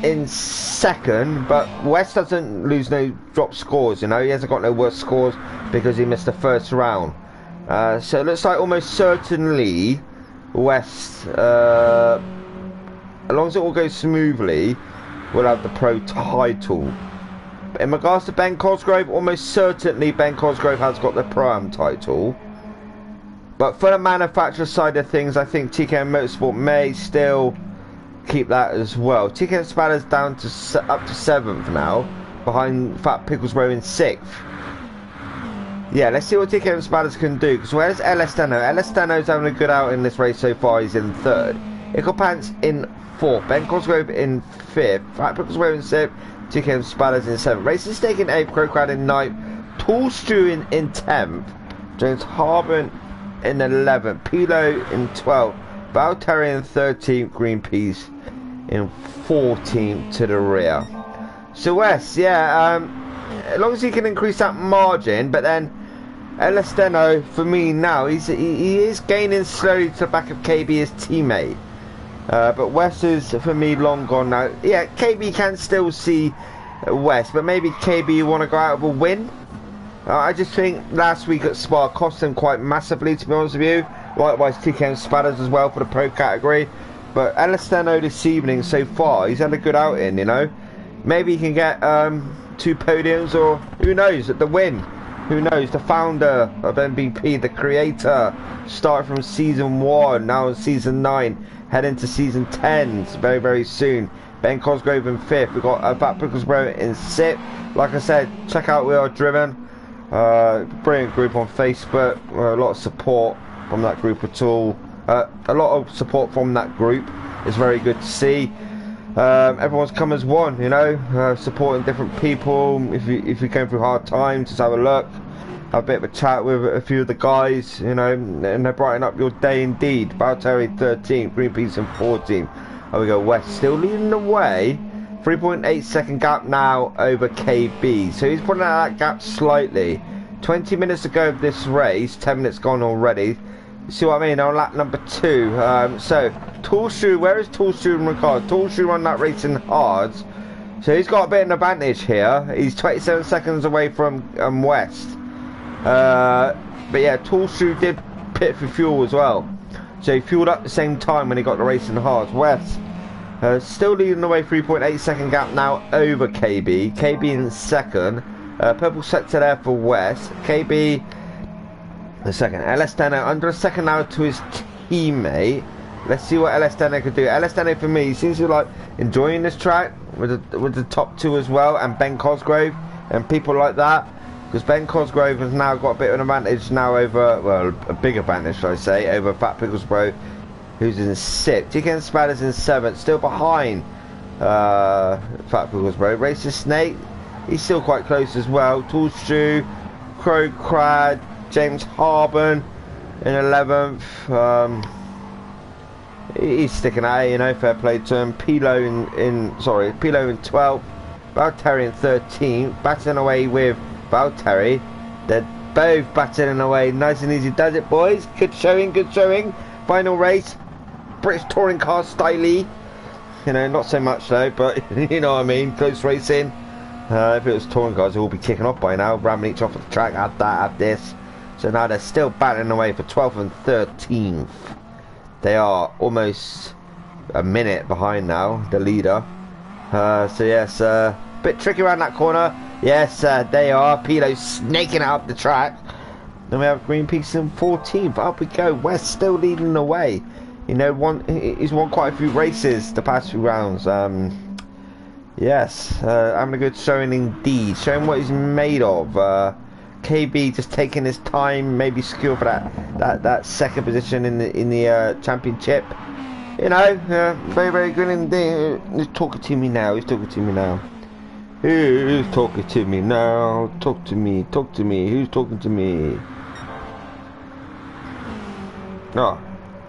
in 2nd, but West doesn't lose no drop scores, you know. He hasn't got no worse scores because he missed the 1st round. So it looks like almost certainly West, as long as it all goes smoothly, will have the pro title. In regards to Ben Cosgrove, almost certainly Ben Cosgrove has got the Pro-Am title. But for the manufacturer side of things, I think TK Motorsport may still keep that as well. TK Spatters down to up to 7th now, behind Fat Pickles Row in 6th. Yeah, let's see what TK Spatters can do. Because where's Alesteno? Alesteno's having a good out in this race so far. He's in 3rd. Icklepants in 4th. Ben Cosgrove in 5th. Fat Pickles Row in 6th. TK Spatters in 7th. Racing Snake in 8th. Crowcrowd in 9th. Tall Stew in 10th. James Harben in 11th. Pilo in 12th. Valtteri in 13th. Greenpeace in 14th to the rear. So West, yeah, as long as he can increase that margin, but then Alesteno, for me now, he is gaining slowly to the back of KB, his teammate. But West is, for me, long gone now. Yeah, KB can still see West, but maybe KB want to go out with a win. I just think last week at Spa cost him quite massively, to be honest with you. Likewise, TK Spatters as well for the pro category. But Alesteno this evening so far, he's had a good outing, you know. Maybe he can get 2 podiums, or who knows, the win. Who knows, the founder of MVP, the creator, started from season 1, now in season 9, head into season 10 very, very soon. Ben Cosgrove in 5th, we've got Fat Pickles Bro in 6th. Like I said, check out We Are Driven. Brilliant group on Facebook. A lot of support from that group at all. A lot of support from that group. It's very good to see. Everyone's come as one, you know, supporting different people. If you're going through hard times, just have a look, have a bit of a chat with a few of the guys, you know, and they brighten up your day indeed. Valtteri 13th, Greenpeace in 14th. There we go, West still leading the way. 3.8 second gap now over KB, so he's putting out that gap slightly. 20 minutes to go of this race, 10 minutes gone already. You see what I mean? On lap number 2. So Toolshoe, where is Toolshoe and Ricard? Toolshoe run that racing hard, so he's got a bit of an advantage here. He's 27 seconds away from West. But yeah, Toolshoe did pit for fuel as well, so he fueled up the same time when he got the racing hard. West still leading the way, 3.8 second gap now over KB. KB in second. Purple sector there for West. KB the second. LS Deno under a second now to his teammate. Let's see what LS Deno could do. LS Deno for me seems to like enjoying this track with the top two as well, and Ben Cosgrove and people like that, because Ben Cosgrove has now got a bit of an advantage now over, well, a big advantage should I say, over Fat Pickles Bro, who's in 6th. TK Spatters in 7th, still behind Fat Pickles Bro. Racist Snake, he's still quite close as well. Toolshoe, Crow Crad, James Harben in 11th. He's sticking out, you know, fair play to him. Pilo in 12th. Valtteri in 13th. Battling away with Valtteri. They're both battling away. Nice and easy does it, boys. Good showing, good showing. Final race. British touring car styley. You know, not so much though, but you know what I mean. Close racing. If it was touring cars, they'll all be kicking off by now. Ramming each off the track. Add that, add this. So now they're still battling away for 12th and 13th. They are almost a minute behind now, the leader. So yes, bit tricky around that corner. Yes, they are. Pilo snaking out the track. Then we have Greenpeace in 14th. Up we go. West still leading the way. You know, he's won quite a few races the past few rounds. Yes, having a good showing indeed. Showing what he's made of. KB just taking his time, maybe secure for that second position in the championship. You know, very, very good indeed. He's talking to me now. He's talking to me now. Who's talking to me now? Talk to me. Talk to me. Who's talking to me? Oh,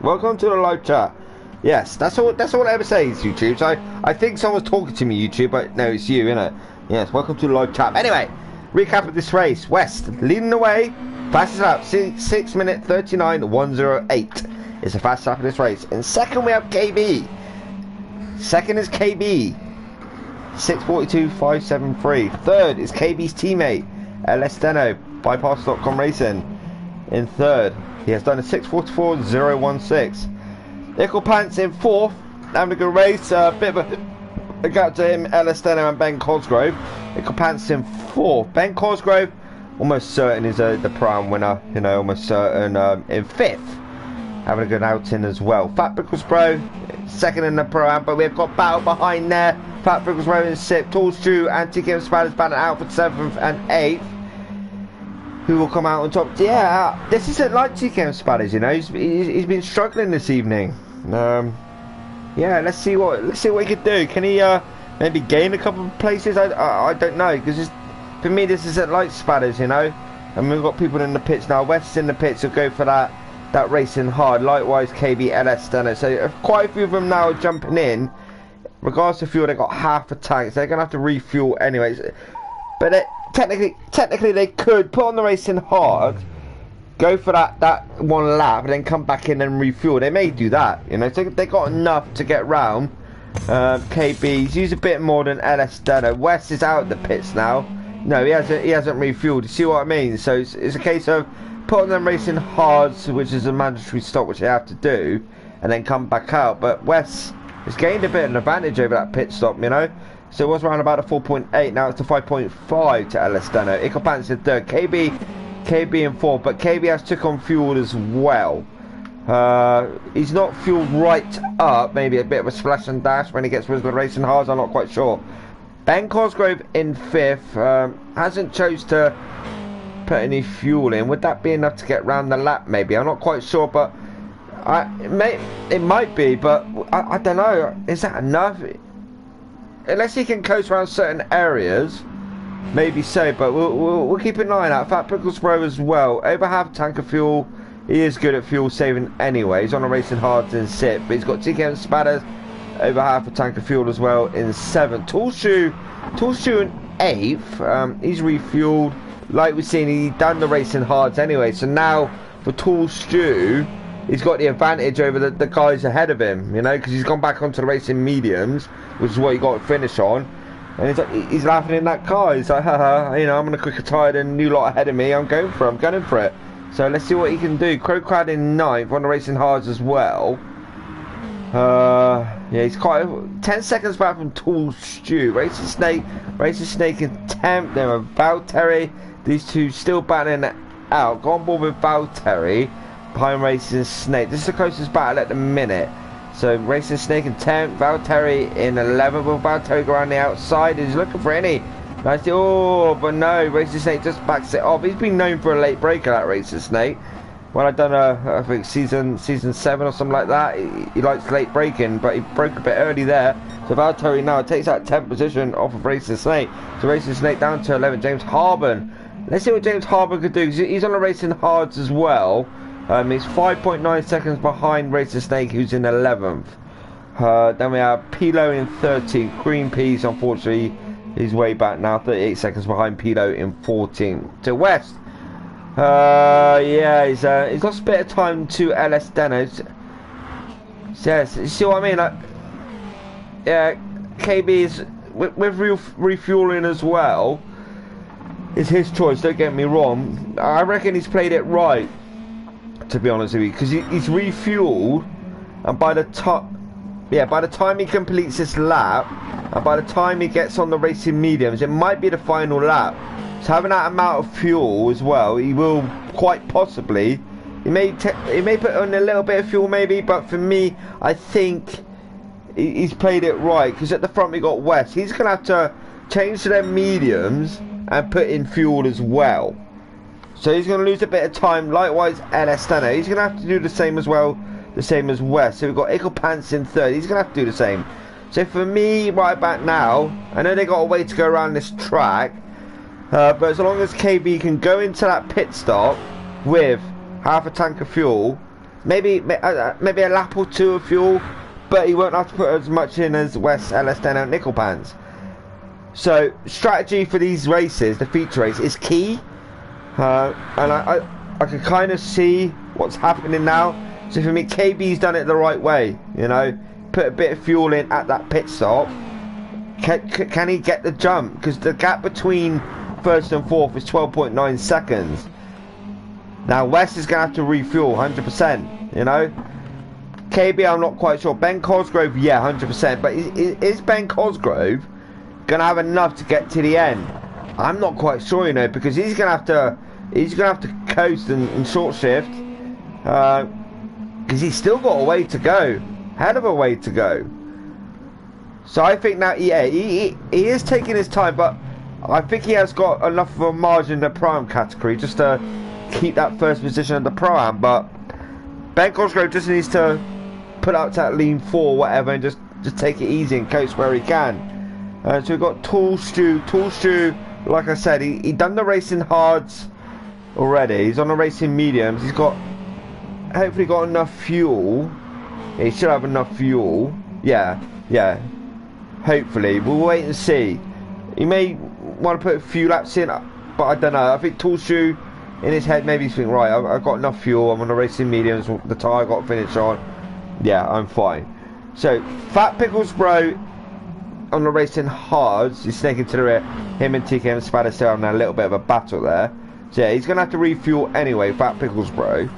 welcome to the live chat. Yes, that's all I ever say is YouTube. So I think someone's talking to me, YouTube, but no, it's you, innit? Yes, welcome to the live chat. Anyway, recap of this race. West leading the way, fastest lap, 6 minute 39.108 is the fastest lap of this race. In second we have KB. Second is KB, 6:42.573. Third is KB's teammate LS Deno, bypass.com racing. In third, he has done a 6:44.016. Ickle Pants in fourth, having a good race. A bit of a gap to him, LS Deno and Ben Cosgrove. Ickle Pants in fourth. Ben Cosgrove, almost certain is the Pro-Am winner, you know, almost certain. In fifth, having a good outing as well. Fat Pickles Bro, second in the Pro-Am, but we've got battle behind there. Fat Pickles Bro in sixth. Toolshoe and TK Spatters batting out for 7th and 8th. Who will come out on top? Yeah, this isn't like TK Spatters, you know. He's been struggling this evening. Yeah, let's see what he could do. Can he maybe gain a couple of places? I don't know, because for me this isn't like Spatters, you know. And we've got people in the pits now. West's in the pits, so go for that racing hard. Likewise, KB, LS done it. So quite a few of them now are jumping in. Regardless of fuel, they got half a tank, so they're gonna have to refuel anyways. But technically they could put on the racing hard, go for that one lap, and then come back in and refuel. They may do that, you know. So they got enough to get round. KB's used a bit more than LS Deno. West is out of the pits now. No, he hasn't refueled. You see what I mean? So it's a case of putting them racing hards, which is a mandatory stop, which they have to do, and then come back out. But West has gained a bit of an advantage over that pit stop, you know. So it was around about a 4.8. Now it's a 5.5 to LS Deno. Ickle Pants in third. KB in fourth, but KB has took on fuel as well. He's not fueled right up. Maybe a bit of a splash and dash when he gets with the racing hards. I'm not quite sure. Ben Cosgrove in fifth. Hasn't chose to put any fuel in. Would that be enough to get round the lap? Maybe, I'm not quite sure, but it might be, but I don't know. Is that enough? Unless he can coast around certain areas, maybe so. But we'll keep an eye out. Fat Pickles Bro as well. Over half a tank of fuel. He is good at fuel saving anyway. He's on a racing hards in 6th, but he's got TKM Spatters over half a tank of fuel as well in 7th. Tall Shoe in 8th. He's refueled. Like we've seen, he done the racing hards anyway. So now for Tall Stew, he's got the advantage over the guys ahead of him, you know, because he's gone back onto the racing mediums, which is what he got to finish on. And he's laughing in that car. He's like, haha, you know, I'm going to quicker tire than new lot ahead of me. I'm gunning for it. So let's see what he can do. Crowcrad in 9th on the racing hards as well. Yeah, he's quite 10 seconds back from Tall Stew. Racing Snake in 10th. There are Valtteri. These two still battling it out. Go on board with Valtteri behind Racing Snake. This is the closest battle at the minute. So Racing Snake in 10th, Valtteri in 11th. Will Valtteri go around the outside? He's looking for any. Nice. Oh, but no, Racing Snake just backs it off. He's been known for a late breaker, that Racing Snake. When I done I think season 7 or something like that, he likes late braking, but he broke a bit early there. So Valtteri now takes that 10th position off of Racing Snake. So Racing Snake down to 11th. James Harben. Let's see what James Harben could do. He's on the racing hards as well. He's 5.9 seconds behind Racing Snake, who's in 11th. Then we have Pilo in 13th. Green Peas, unfortunately, he's way back now. 38 seconds behind Pilo in 14th. To West. Yeah, he's lost a bit of time to LS Deno. Yes, you see what I mean? Like, yeah, KB is with refueling as well. It's his choice, don't get me wrong. I reckon he's played it right, to be honest with you, because he's refueled, and by the time he completes this lap, and by the time he gets on the racing mediums, it might be the final lap. So having that amount of fuel as well, he will quite possibly, he may put on a little bit of fuel maybe, but for me, I think he's played it right, because at the front we got West. He's going to have to change to their mediums and put in fuel as well. So he's going to lose a bit of time. Likewise, LS Stano, he's going to have to do the same as well, the same as West. So we've got Ickle Pants in 3rd. He's going to have to do the same. So for me, right back now, I know they got a way to go around this track, but as long as KB can go into that pit stop with half a tank of fuel, maybe a lap or 2 of fuel, but he won't have to put as much in as West, LS Stano, and Nickel Pants. So strategy for these races, the feature race, is key, and I can kind of see what's happening now. So for me, KB's done it the right way, you know, put a bit of fuel in at that pit stop. Can he get the jump? Because the gap between 1st and 4th is 12.9 seconds. Now West is going to have to refuel 100%, you know. KB, I'm not quite sure. Ben Cosgrove, yeah, 100%, but is Ben Cosgrove gonna have enough to get to the end? I'm not quite sure, you know, because he's gonna have to coast and short shift, because he's still got a way to go, hell of a way to go. So I think now, yeah, he is taking his time, but I think he has got enough of a margin in the Pro-Am category just to keep that 1st position in the Pro-Am. But Ben Cosgrove just needs to put out that lean 4 whatever and just take it easy and coast where he can. So we've got Tall Stew, like I said, he done the racing hards already. He's on the racing mediums. He's hopefully got enough fuel. Yeah, he should have enough fuel. Yeah, hopefully. We'll wait and see. He may want to put a few laps in, but I don't know. I think Tall Stew, in his head, maybe he's thinking, right, I've got enough fuel. I'm on the racing mediums. The tyre I got to finish on. Yeah, I'm fine. So, Fat Pickles Bro on the racing hards, he's snaking to the rear. Him and TKM Spatter still having a little bit of a battle there. So yeah, he's going to have to refuel anyway, Fat Pickles Bro.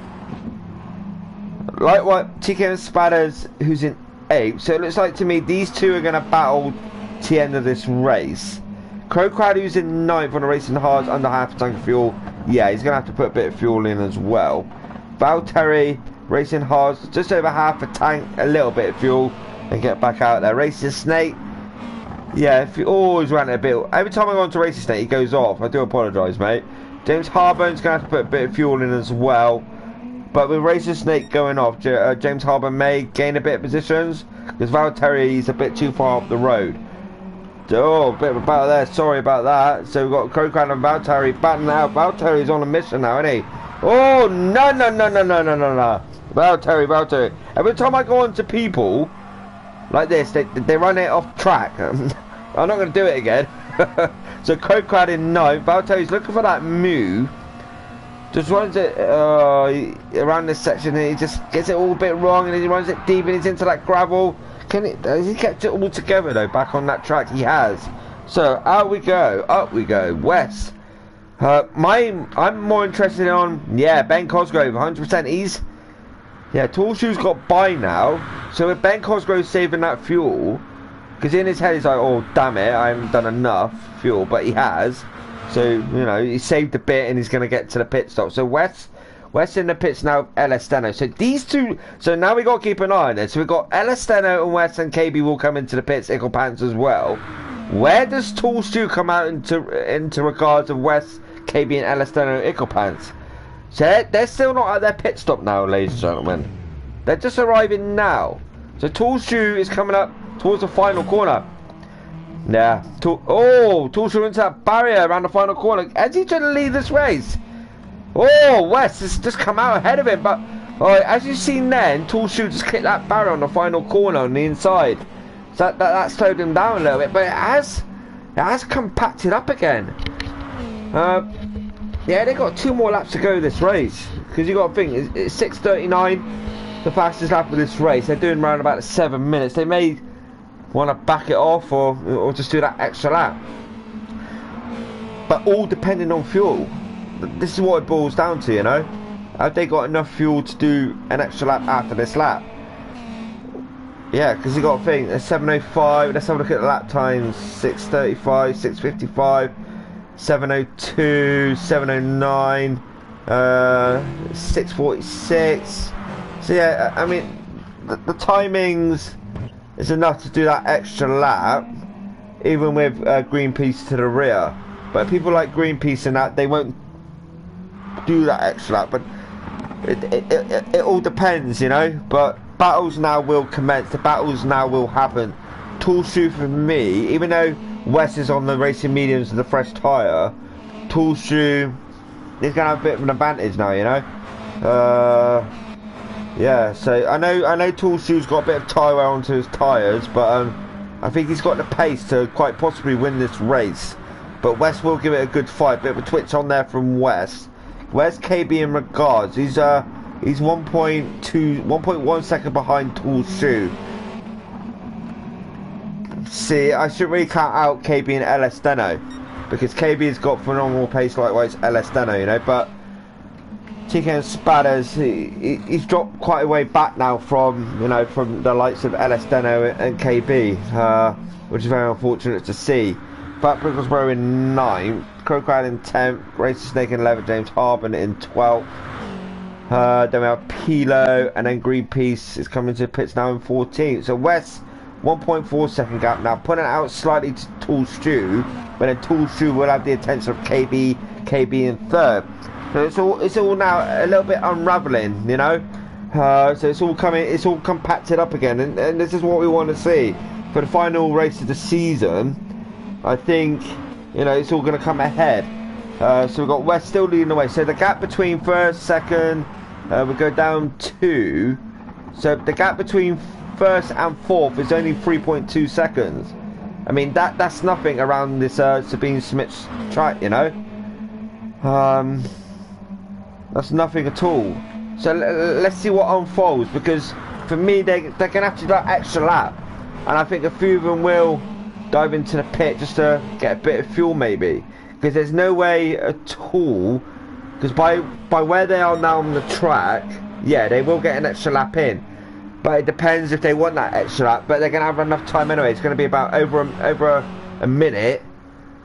Like what, TKM Spatters, who's in 8th. So it looks like to me these two are going to battle to the end of this race. Crowcrad, who's in 9th on the racing hards, under half a tank of fuel. Yeah, he's going to have to put a bit of fuel in as well. Valtteri, racing hards, just over half a tank, a little bit of fuel, and get back out there. Racing Snake. Yeah, if you always ran a bit. Every time I go on to Racing Snake, he goes off. I do apologise, mate. James Harburn's going to have to put a bit of fuel in as well. But with Razor Snake going off, James Harburn may gain a bit of positions because Valtteri's a bit too far up the road. Oh, a bit of a battle there. Sorry about that. So we've got Crocran and Valtteri battling out. Valtteri's on a mission now, isn't he? Oh, no. Valtteri. Every time I go on to people like this, they run it off track. I'm not going to do it again. So Crocran in 9th. Valtteri's looking for that move. Just runs it around this section and he just gets it all a bit wrong and then he runs it deep and he's into that gravel. Has he kept it all together though, back on that track? He has. So out we go, up we go, west. I'm more interested on, yeah, Ben Cosgrove, 100%. Tall Shoe's got by now. So if Ben Cosgrove's saving that fuel, because in his head he's like, oh damn it, I haven't done enough fuel, but he has. So, you know, he saved a bit and he's going to get to the pit stop. So West in the pits now, El Steno. So these two, so now we got to keep an eye on this. So we've got El Steno and West and KB will come into the pits, Ickle Pants as well. Where does Tall Stu come out into regards of West, KB and El Steno and Ickle Pants? So they're still not at their pit stop now, ladies and gentlemen. They're just arriving now. So Tall Stu is coming up towards the final corner. Yeah. Tall Stu into that barrier around the final corner. Has he trying to lead this race? Oh, West has just come out ahead of him. But as you've seen then, Tall Stu just kicked that barrier on the final corner on the inside. So that slowed him down a little bit. But it has compacted up again. Yeah, they got 2 more laps to go this race. Because you got to think, it's 6:39, the fastest lap of this race. They're doing around about 7 minutes. They may want to back it off or just do that extra lap. But all depending on fuel. This is what it boils down to, you know. Have they got enough fuel to do an extra lap after this lap? Yeah, because you got to think, it's 7:05. Let's have a look at the lap times. 6:35, 6:55, 7:02, 7:09, 6:46. So yeah, I mean, the timings is enough to do that extra lap, even with Greenpeace to the rear. But people like Greenpeace and that, they won't do that extra lap. But it all depends, you know. But battles now will commence. The battles now will happen. Tall Shoe for me, even though Wes is on the racing mediums and the fresh tyre, Tall Shoe is going to have a bit of an advantage now, you know. Yeah, so I know Tall Shoe's got a bit of tyre wear onto his tyres, but I think he's got the pace to quite possibly win this race. But Wes will give it a good fight. Bit of a twitch on there from Wes. Where's KB in regards? He's 1.1 second behind Tall Shoe. See, I should really count out KB and El Steno, because KB has got phenomenal pace, likewise El Steno, you know. But TK and Spatters, he's dropped quite a way back now from the likes of El Steno and KB, which is very unfortunate to see. But Bricklesborough in 9th, Crocrad in 10th, Racer Snake in 11th, James Harbin in 12th. Then we have Pilo, and then Greenpeace is coming to the pits now in 14th. So West, 1.4 second gap now, putting it out slightly to Tall Stew, but then Tall Stew will have the attention of KB in 3rd. So it's all now a little bit unraveling, you know. So it's all compacted up again, and this is what we want to see for the final race of the season. I think, you know, it's all going to come ahead. So we've got West still leading the way. So the gap between 1st, 2nd, we go down 2. So the gap between 1st and 4th is only 3.2 seconds. I mean, that's nothing around this Sabine Smith's track, you know. That's nothing at all. So let's see what unfolds, because for me, they're going to have to do that extra lap. And I think a few of them will dive into the pit just to get a bit of fuel, maybe. Because there's no way at all, because by where they are now on the track, yeah, they will get an extra lap in, but it depends if they want that extra lap. But they're going to have enough time anyway. It's going to be about over a minute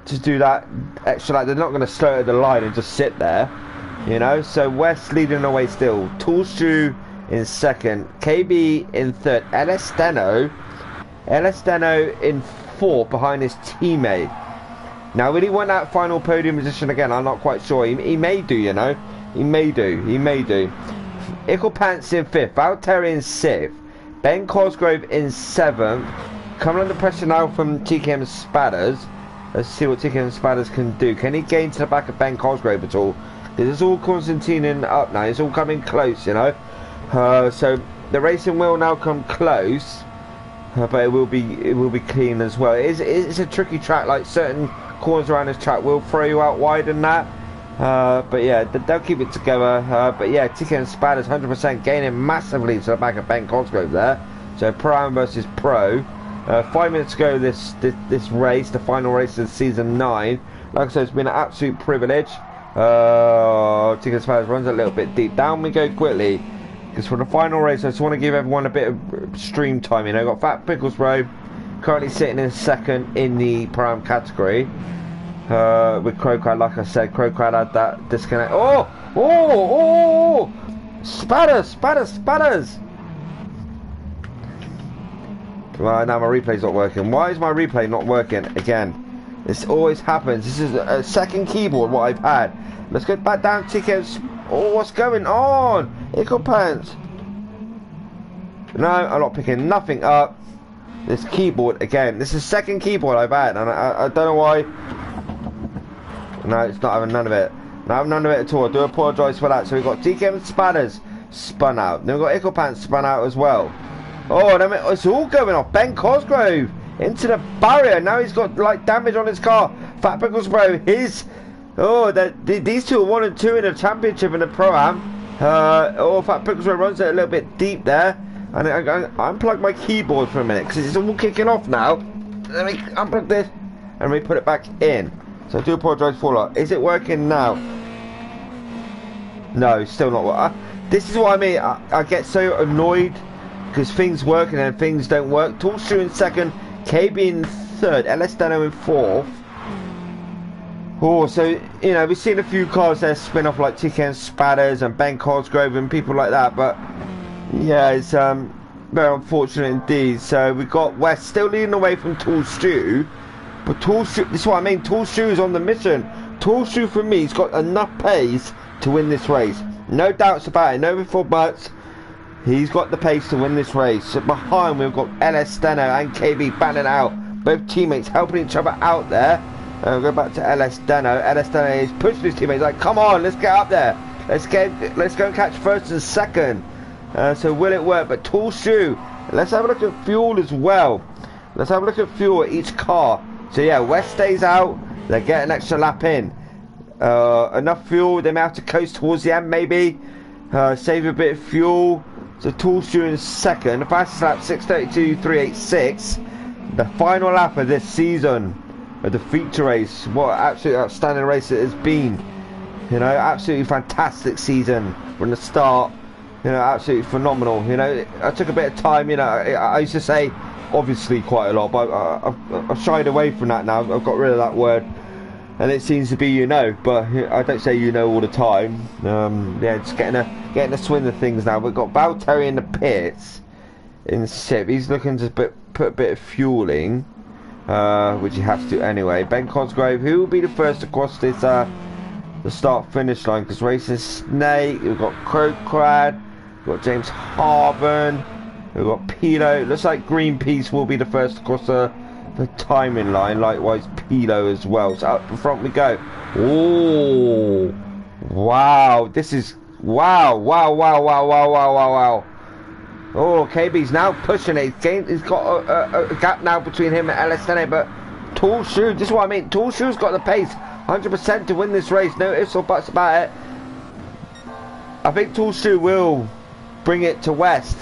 to do that extra lap. They're not going to slow at the line and just sit there, you know. So West leading the way still, Tall Stew in 2nd, KB in 3rd, El Steno in 4th behind his teammate. Now, will he want that final podium position again? I'm not quite sure. He may do, you know. He may do. He may do. Icklepants in 5th. Valtteri in 6th. Ben Cosgrove in 7th. Coming under pressure now from TKM Spadders. Let's see what TKM Spadders can do. Can he gain to the back of Ben Cosgrove at all? Because it's all Constantining up now. It's all coming close, you know. So the racing will now come close. But it will be clean as well. It's a tricky track. Like certain corners around this track will throw you out wide and that. But yeah, they'll keep it together. But yeah, TKM Spadders 100% gaining massively to the back of Ben Cosgrove there. So Pro-Am versus Pro. 5 minutes ago this race, the final race of season 9. Like I said, it's been an absolute privilege. TKM Spadders runs a little bit deep. Down we go quickly. Because for the final race, I just want to give everyone a bit of stream time. You know, got Fat Pickles Road currently sitting in 2nd in the Pro-Am category. With Crowcrad, like I said, Crowcrad had that disconnect. Oh! Spadders! Well, now my replay's not working. Why is my replay not working again? This always happens. This is a second keyboard what I've had. Let's go back down tickets. Oh, what's going on? Icklepants. No, I'm not picking nothing up. This keyboard again. This is the second keyboard I've had, and I don't know why. No, it's not having none of it. Not having none of it at all. I do apologise for that. So we've got TKM Spadders spun out. Then we've got Icklepants spun out as well. Oh, it's all going off. Ben Cosgrove into the barrier. Now he's got like damage on his car. Fat Pickles Bro, these two are 1 and 2 in the championship in the Pro-Am. Fat Pickles Bro runs it a little bit deep there. And I unplug my keyboard for a minute because it's all kicking off now. Let me unplug this and we put it back in. So I do apologise for that. Is it working now? No, still not working. This is what I mean. I get so annoyed because things work and then things don't work. Toolshoe in 2nd, KB in 3rd, LS Dano in 4th. Oh, so, you know, we've seen a few cars there spin off like TKM Spadders and Ben Cosgrove and people like that, but yeah, it's very unfortunate indeed. So we've got West still leading away from Toolshoe, but Toolshoe, this is what I mean, Toolshoe is on the mission. Toolshoe for me, he's got enough pace to win this race. No doubts about it, no before buts. He's got the pace to win this race. So behind we've got LS Steno and KB battling out. Both teammates helping each other out there. We'll go back to LS Steno. LS Steno is pushing his teammates like, come on, let's get up there. Let's go and catch 1st and 2nd. So will it work? But Toolshoe, let's have a look at fuel as well. Let's have a look at fuel at each car. So yeah, West stays out. They get an extra lap in. Enough fuel. They may have to coast towards the end maybe. Save a bit of fuel. So Toolshoe in 2nd. The fastest lap 6:32.386. The final lap of this season of the feature race. What an absolutely outstanding race it has been. You know, absolutely fantastic season from the start. You know, absolutely phenomenal. You know, I took a bit of time. You know, I used to say obviously quite a lot, but I've shied away from that now. I've got rid of that word, and it seems to be you know. But I don't say you know all the time. Yeah, just getting the swing of things now. We've got Valtteri in the pits in 6th. He's looking to put a bit of fueling, which he has to anyway. Ben Cosgrove, who will be the first to cross this the start-finish line, because racing Snake. We've got Crowcrad. We've got James Harburn. We've got Pilo. Looks like Greenpeace will be the first to cross the timing line. Likewise, Pilo as well. So up the front we go. Oh, wow! This is wow! Oh, KB's now pushing it. He's got a gap now between him and LSN. But Toolshoe, this is what I mean. Toolshoe's got the pace, 100% to win this race. No ifs or buts about it. I think Toolshoe will bring it to West.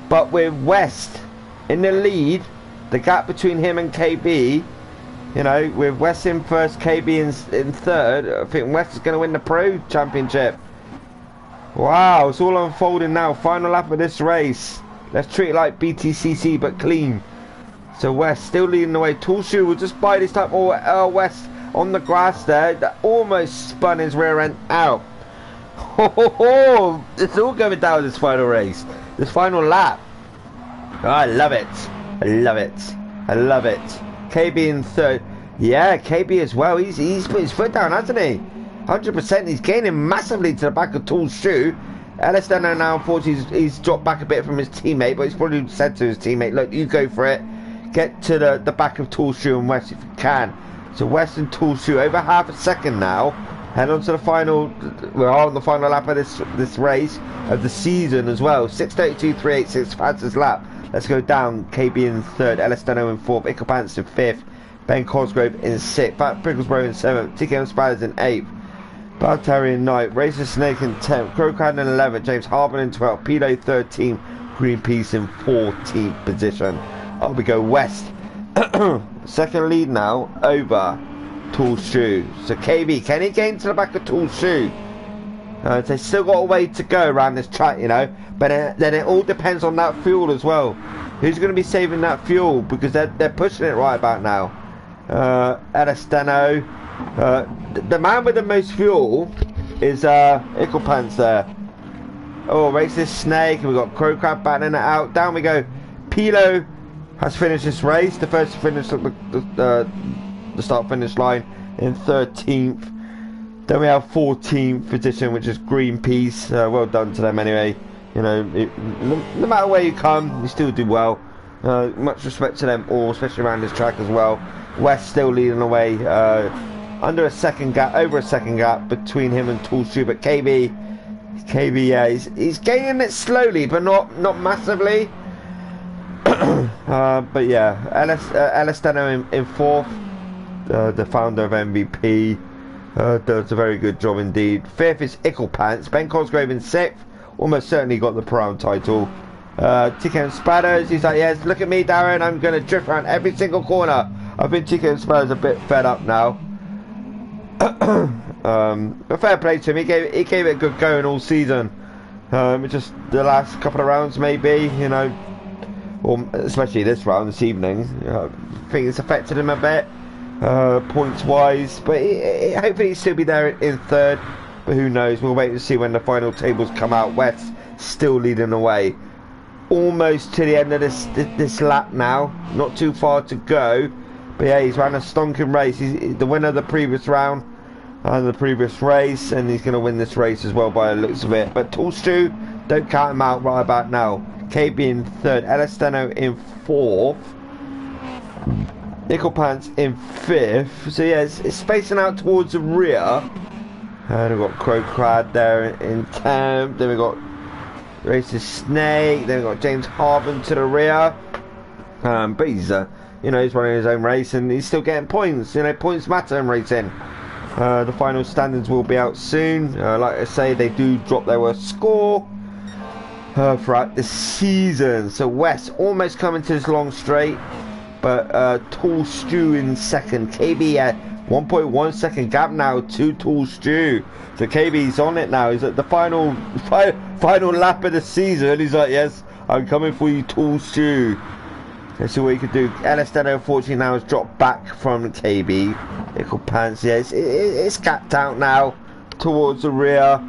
But with West in the lead, the gap between him and KB, you know, with West in 1st, KB in 3rd, I think West is going to win the Pro Championship. Wow, it's all unfolding now. Final lap of this race. Let's treat it like BTCC, but clean. So West still leading the way. Toolshoe will just buy this time. Oh, West on the grass there. That almost spun his rear end out. It's all going down this final race. This final lap. Oh, I love it. I love it. I love it. KB in 3rd. Yeah, KB as well. He's put his foot down, hasn't he? 100%. He's gaining massively to the back of Tool's shoe. Elistano now, unfortunately, he's dropped back a bit from his teammate, but he's probably said to his teammate, look, you go for it. Get to the back of Tool's shoe and West if you can. So West and Tool's shoe over half a second now. Head on to the final. We're on the final lap of this race of the season as well. 6:32.386 fastest lap. Let's go down. KB in third, Elistano in fourth, Icklepants in fifth, Ben Cosgrove in sixth, Pat Prigglesborough in seventh, TKM Spiders in eighth, Baltari in ninth, Razor Snake in 10th, Crowcad in 11th, James Harbour in 12th, Pilo 13th, Greenpeace in 14th position. Up we go West. Second lead now over Tool's shoe. So KB, can he gain to the back of Tool's shoe? They still got a way to go around this track, you know, but then it all depends on that fuel as well. Who's going to be saving that fuel, because they're pushing it right about now. Elistano, the man with the most fuel is Icklepants there. Oh, Racist Snake, and we've got Crowcrab batting it out. Down we go. Pilo has finished this race, the first to finish at the start-finish line in 13th. Then we have 14th position, which is Greenpeace. Well done to them anyway. You know, no matter where you come, you still do well. Much respect to them all, especially around this track as well. West still leading the way, over a second gap between him and Tool's shoe. But KB, yeah, he's gaining it slowly, but not massively. But yeah, Elistano in fourth, the founder of MVP. Does a very good job indeed. Fifth is Icklepants. Ben Cosgrove in sixth. Almost certainly got the Brown title. TK and Spadders. He's like, yes, look at me, Darren. I'm going to drift around every single corner. I think TK and Spadders a bit fed up now. But fair play to him. He gave it a good going all season. Just the last couple of rounds, maybe, you know, or especially this round this evening. I think it's affected him a bit. Points wise, but hopefully he'll still be there in third, but who knows, we'll wait and see when the final tables come out. West still leading the way, almost to the end of this lap now, not too far to go, but yeah, he's ran a stonking race. He's the winner of the previous round and the previous race, and he's going to win this race as well by the looks of it. But Toolstew, don't count him out right about now. KB in third, Elistano in fourth, Icklepants in fifth. So yeah, it's spacing out towards the rear. And we've got Crowcrad there in 10th. Then we've got Racist Snake. Then we've got James Harbour to the rear. But he's you know, he's running his own race and he's still getting points. You know, points matter in racing. The final standings will be out soon. Like I say, they do drop their worst score throughout the season. So West almost coming to this long straight. But Tall Stew in second. KB at 1.1 second gap now to Tall Stew. So KB's on it now. He's at the final lap of the season. He's like, yes, I'm coming for you, Tall Stew. Let's see what he could do. Elistano, unfortunately, now has dropped back from KB. Icklepants, yeah, it's gapped out now towards the rear.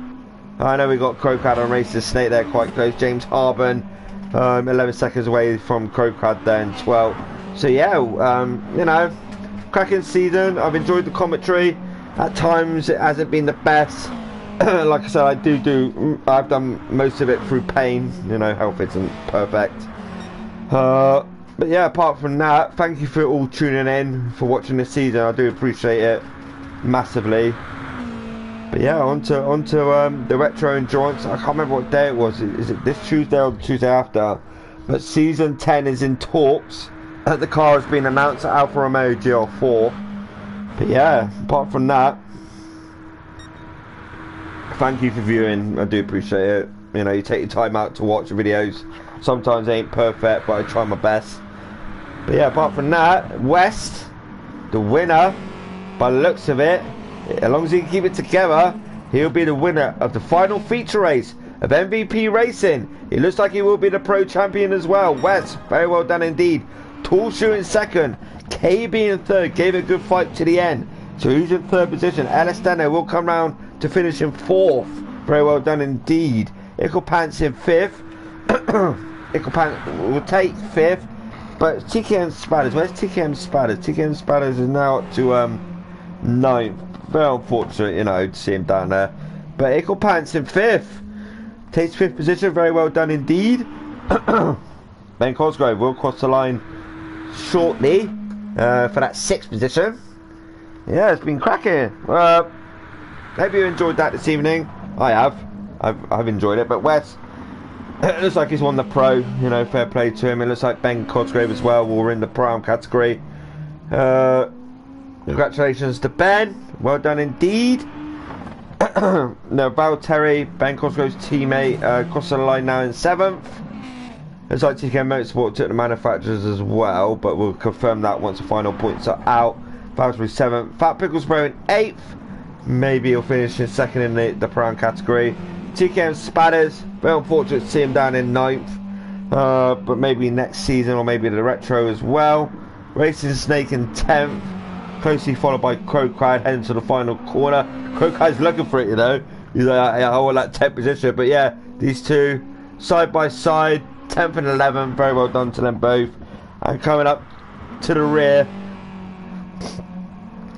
I know we got Crowcrad and Racist Snake there quite close. James Harbour, 11 seconds away from Crowcrad there in 12th. So yeah, you know, cracking season. I've enjoyed the commentary. At times it hasn't been the best. Like I said, I've done most of it through pain. You know, health isn't perfect. But yeah, apart from that, thank you for all tuning in, for watching this season. I do appreciate it massively. But yeah, onto the Retro Endurance. I can't remember what day it was. Is it this Tuesday or the Tuesday after? But season 10 is in talks. The car has been announced at Alfa Romeo GR4. But yeah, apart from that, thank you for viewing. I do appreciate it. You know, you take your time out to watch the videos. Sometimes they ain't perfect, but I try my best. But yeah, apart from that, West, the winner, by the looks of it, as long as he can keep it together, he'll be the winner of the final feature race of MVP Racing. It looks like he will be the pro champion as well. West, very well done indeed. Tall Shoe in second, KB in third, gave a good fight to the end. So who's in third position? Elistano will come round to finish in fourth. Very well done indeed. Icklepants in fifth. Icklepants will take fifth, But TKM Spatters, where's TKM Spatters? TKM Spatters is now up to 9th. Very unfortunate, you know, to see him down there. But Ickle Pants in 5th. Takes 5th position, very well done indeed. Ben Cosgrove will cross the line shortly for that 6th position. Yeah, it's been cracking. Hope you enjoyed that this evening. I have. I've enjoyed it. But Wes, it looks like he's won the pro. You know, fair play to him. It looks like Ben Cosgrove as well will win the pro category. Congratulations to Ben. Well done indeed. Now, Valtteri, Ben Cosgrove's teammate, crossing the line now in 7th. Looks like TK Motorsport took the manufacturers as well, but we'll confirm that once the final points are out. Valtteri 7th. Fat Picklesbro in 8th. Maybe he'll finish in 2nd in the Pro category. TKM Spatters, very unfortunate to see him down in 9th. But maybe next season or maybe the retro as well. Racing Snake in 10th. Closely followed by Crowcrad heading to the final corner. Crowcrad's looking for it, you know. He's like, I want that 10th position. But yeah, these two side by side, 10th and 11th. Very well done to them both. And coming up to the rear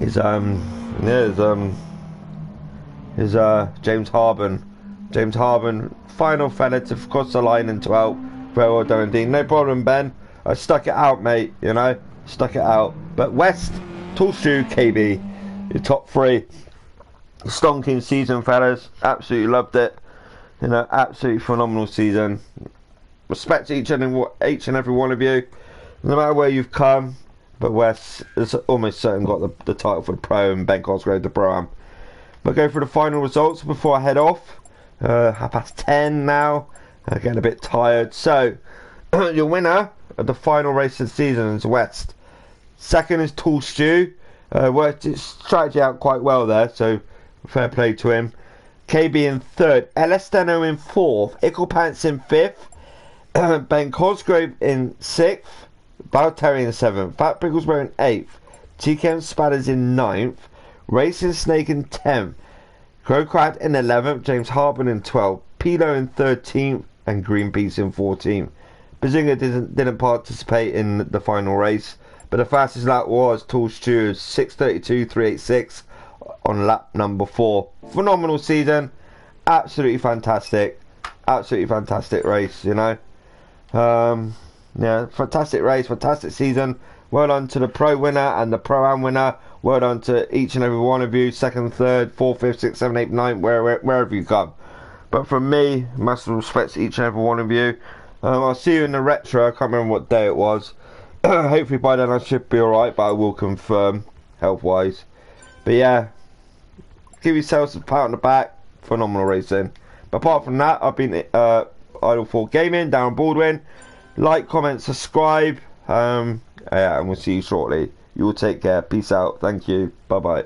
is James Harben. James Harben, final fella to cross the line in 12th. Very well done indeed. No problem, Ben. I stuck it out, mate. You know, stuck it out. But West, Tall Shoe, KB, your top 3. Stonking season, fellas. Absolutely loved it. You know, absolutely phenomenal season. Respect to each and every one of you, no matter where you've come. But West has almost certainly got the title for the pro, and Ben Cosgrove the pro-am. We'll go through the final results before I head off. 10:30 now. Getting a bit tired. So, your winner of the final race of the season is West. 2nd is Tall Stew. Worked his strategy out quite well there, so fair play to him. KB in 3rd. Elesteno in 4th. Ickle Pants in 5th. Ben Cosgrove in 6th. Valtteri in 7th. Fat Picklesbro in 8th. TKM Spatters in 9th. Racing Snake in 10th. Crowcrad in 11th. James Harben in 12th. Pilo in 13th. And Greenpeace in 14th. Bazinga didn't participate in the final race, but the fastest lap was Tall Stew, 6:32.386 on lap number 4. Phenomenal season. Absolutely fantastic. Absolutely fantastic race, you know. Yeah, fantastic race, fantastic season. Well done to the pro winner and the pro-am winner. Well done to each and every one of you. 2nd, 3rd, 4th, 5th, 6th, 7th, 8th, 9th, wherever you come. But from me, massive respect to each and every one of you. I'll see you in the retro. I can't remember what day it was. Hopefully by then I should be alright, but I will confirm health-wise. But yeah, give yourselves a pat on the back. Phenomenal racing. But apart from that, I've been Idle 4 Gaming, Darren Baldwin. Like, comment, subscribe. And we'll see you shortly. You all take care. Peace out. Thank you. Bye-bye.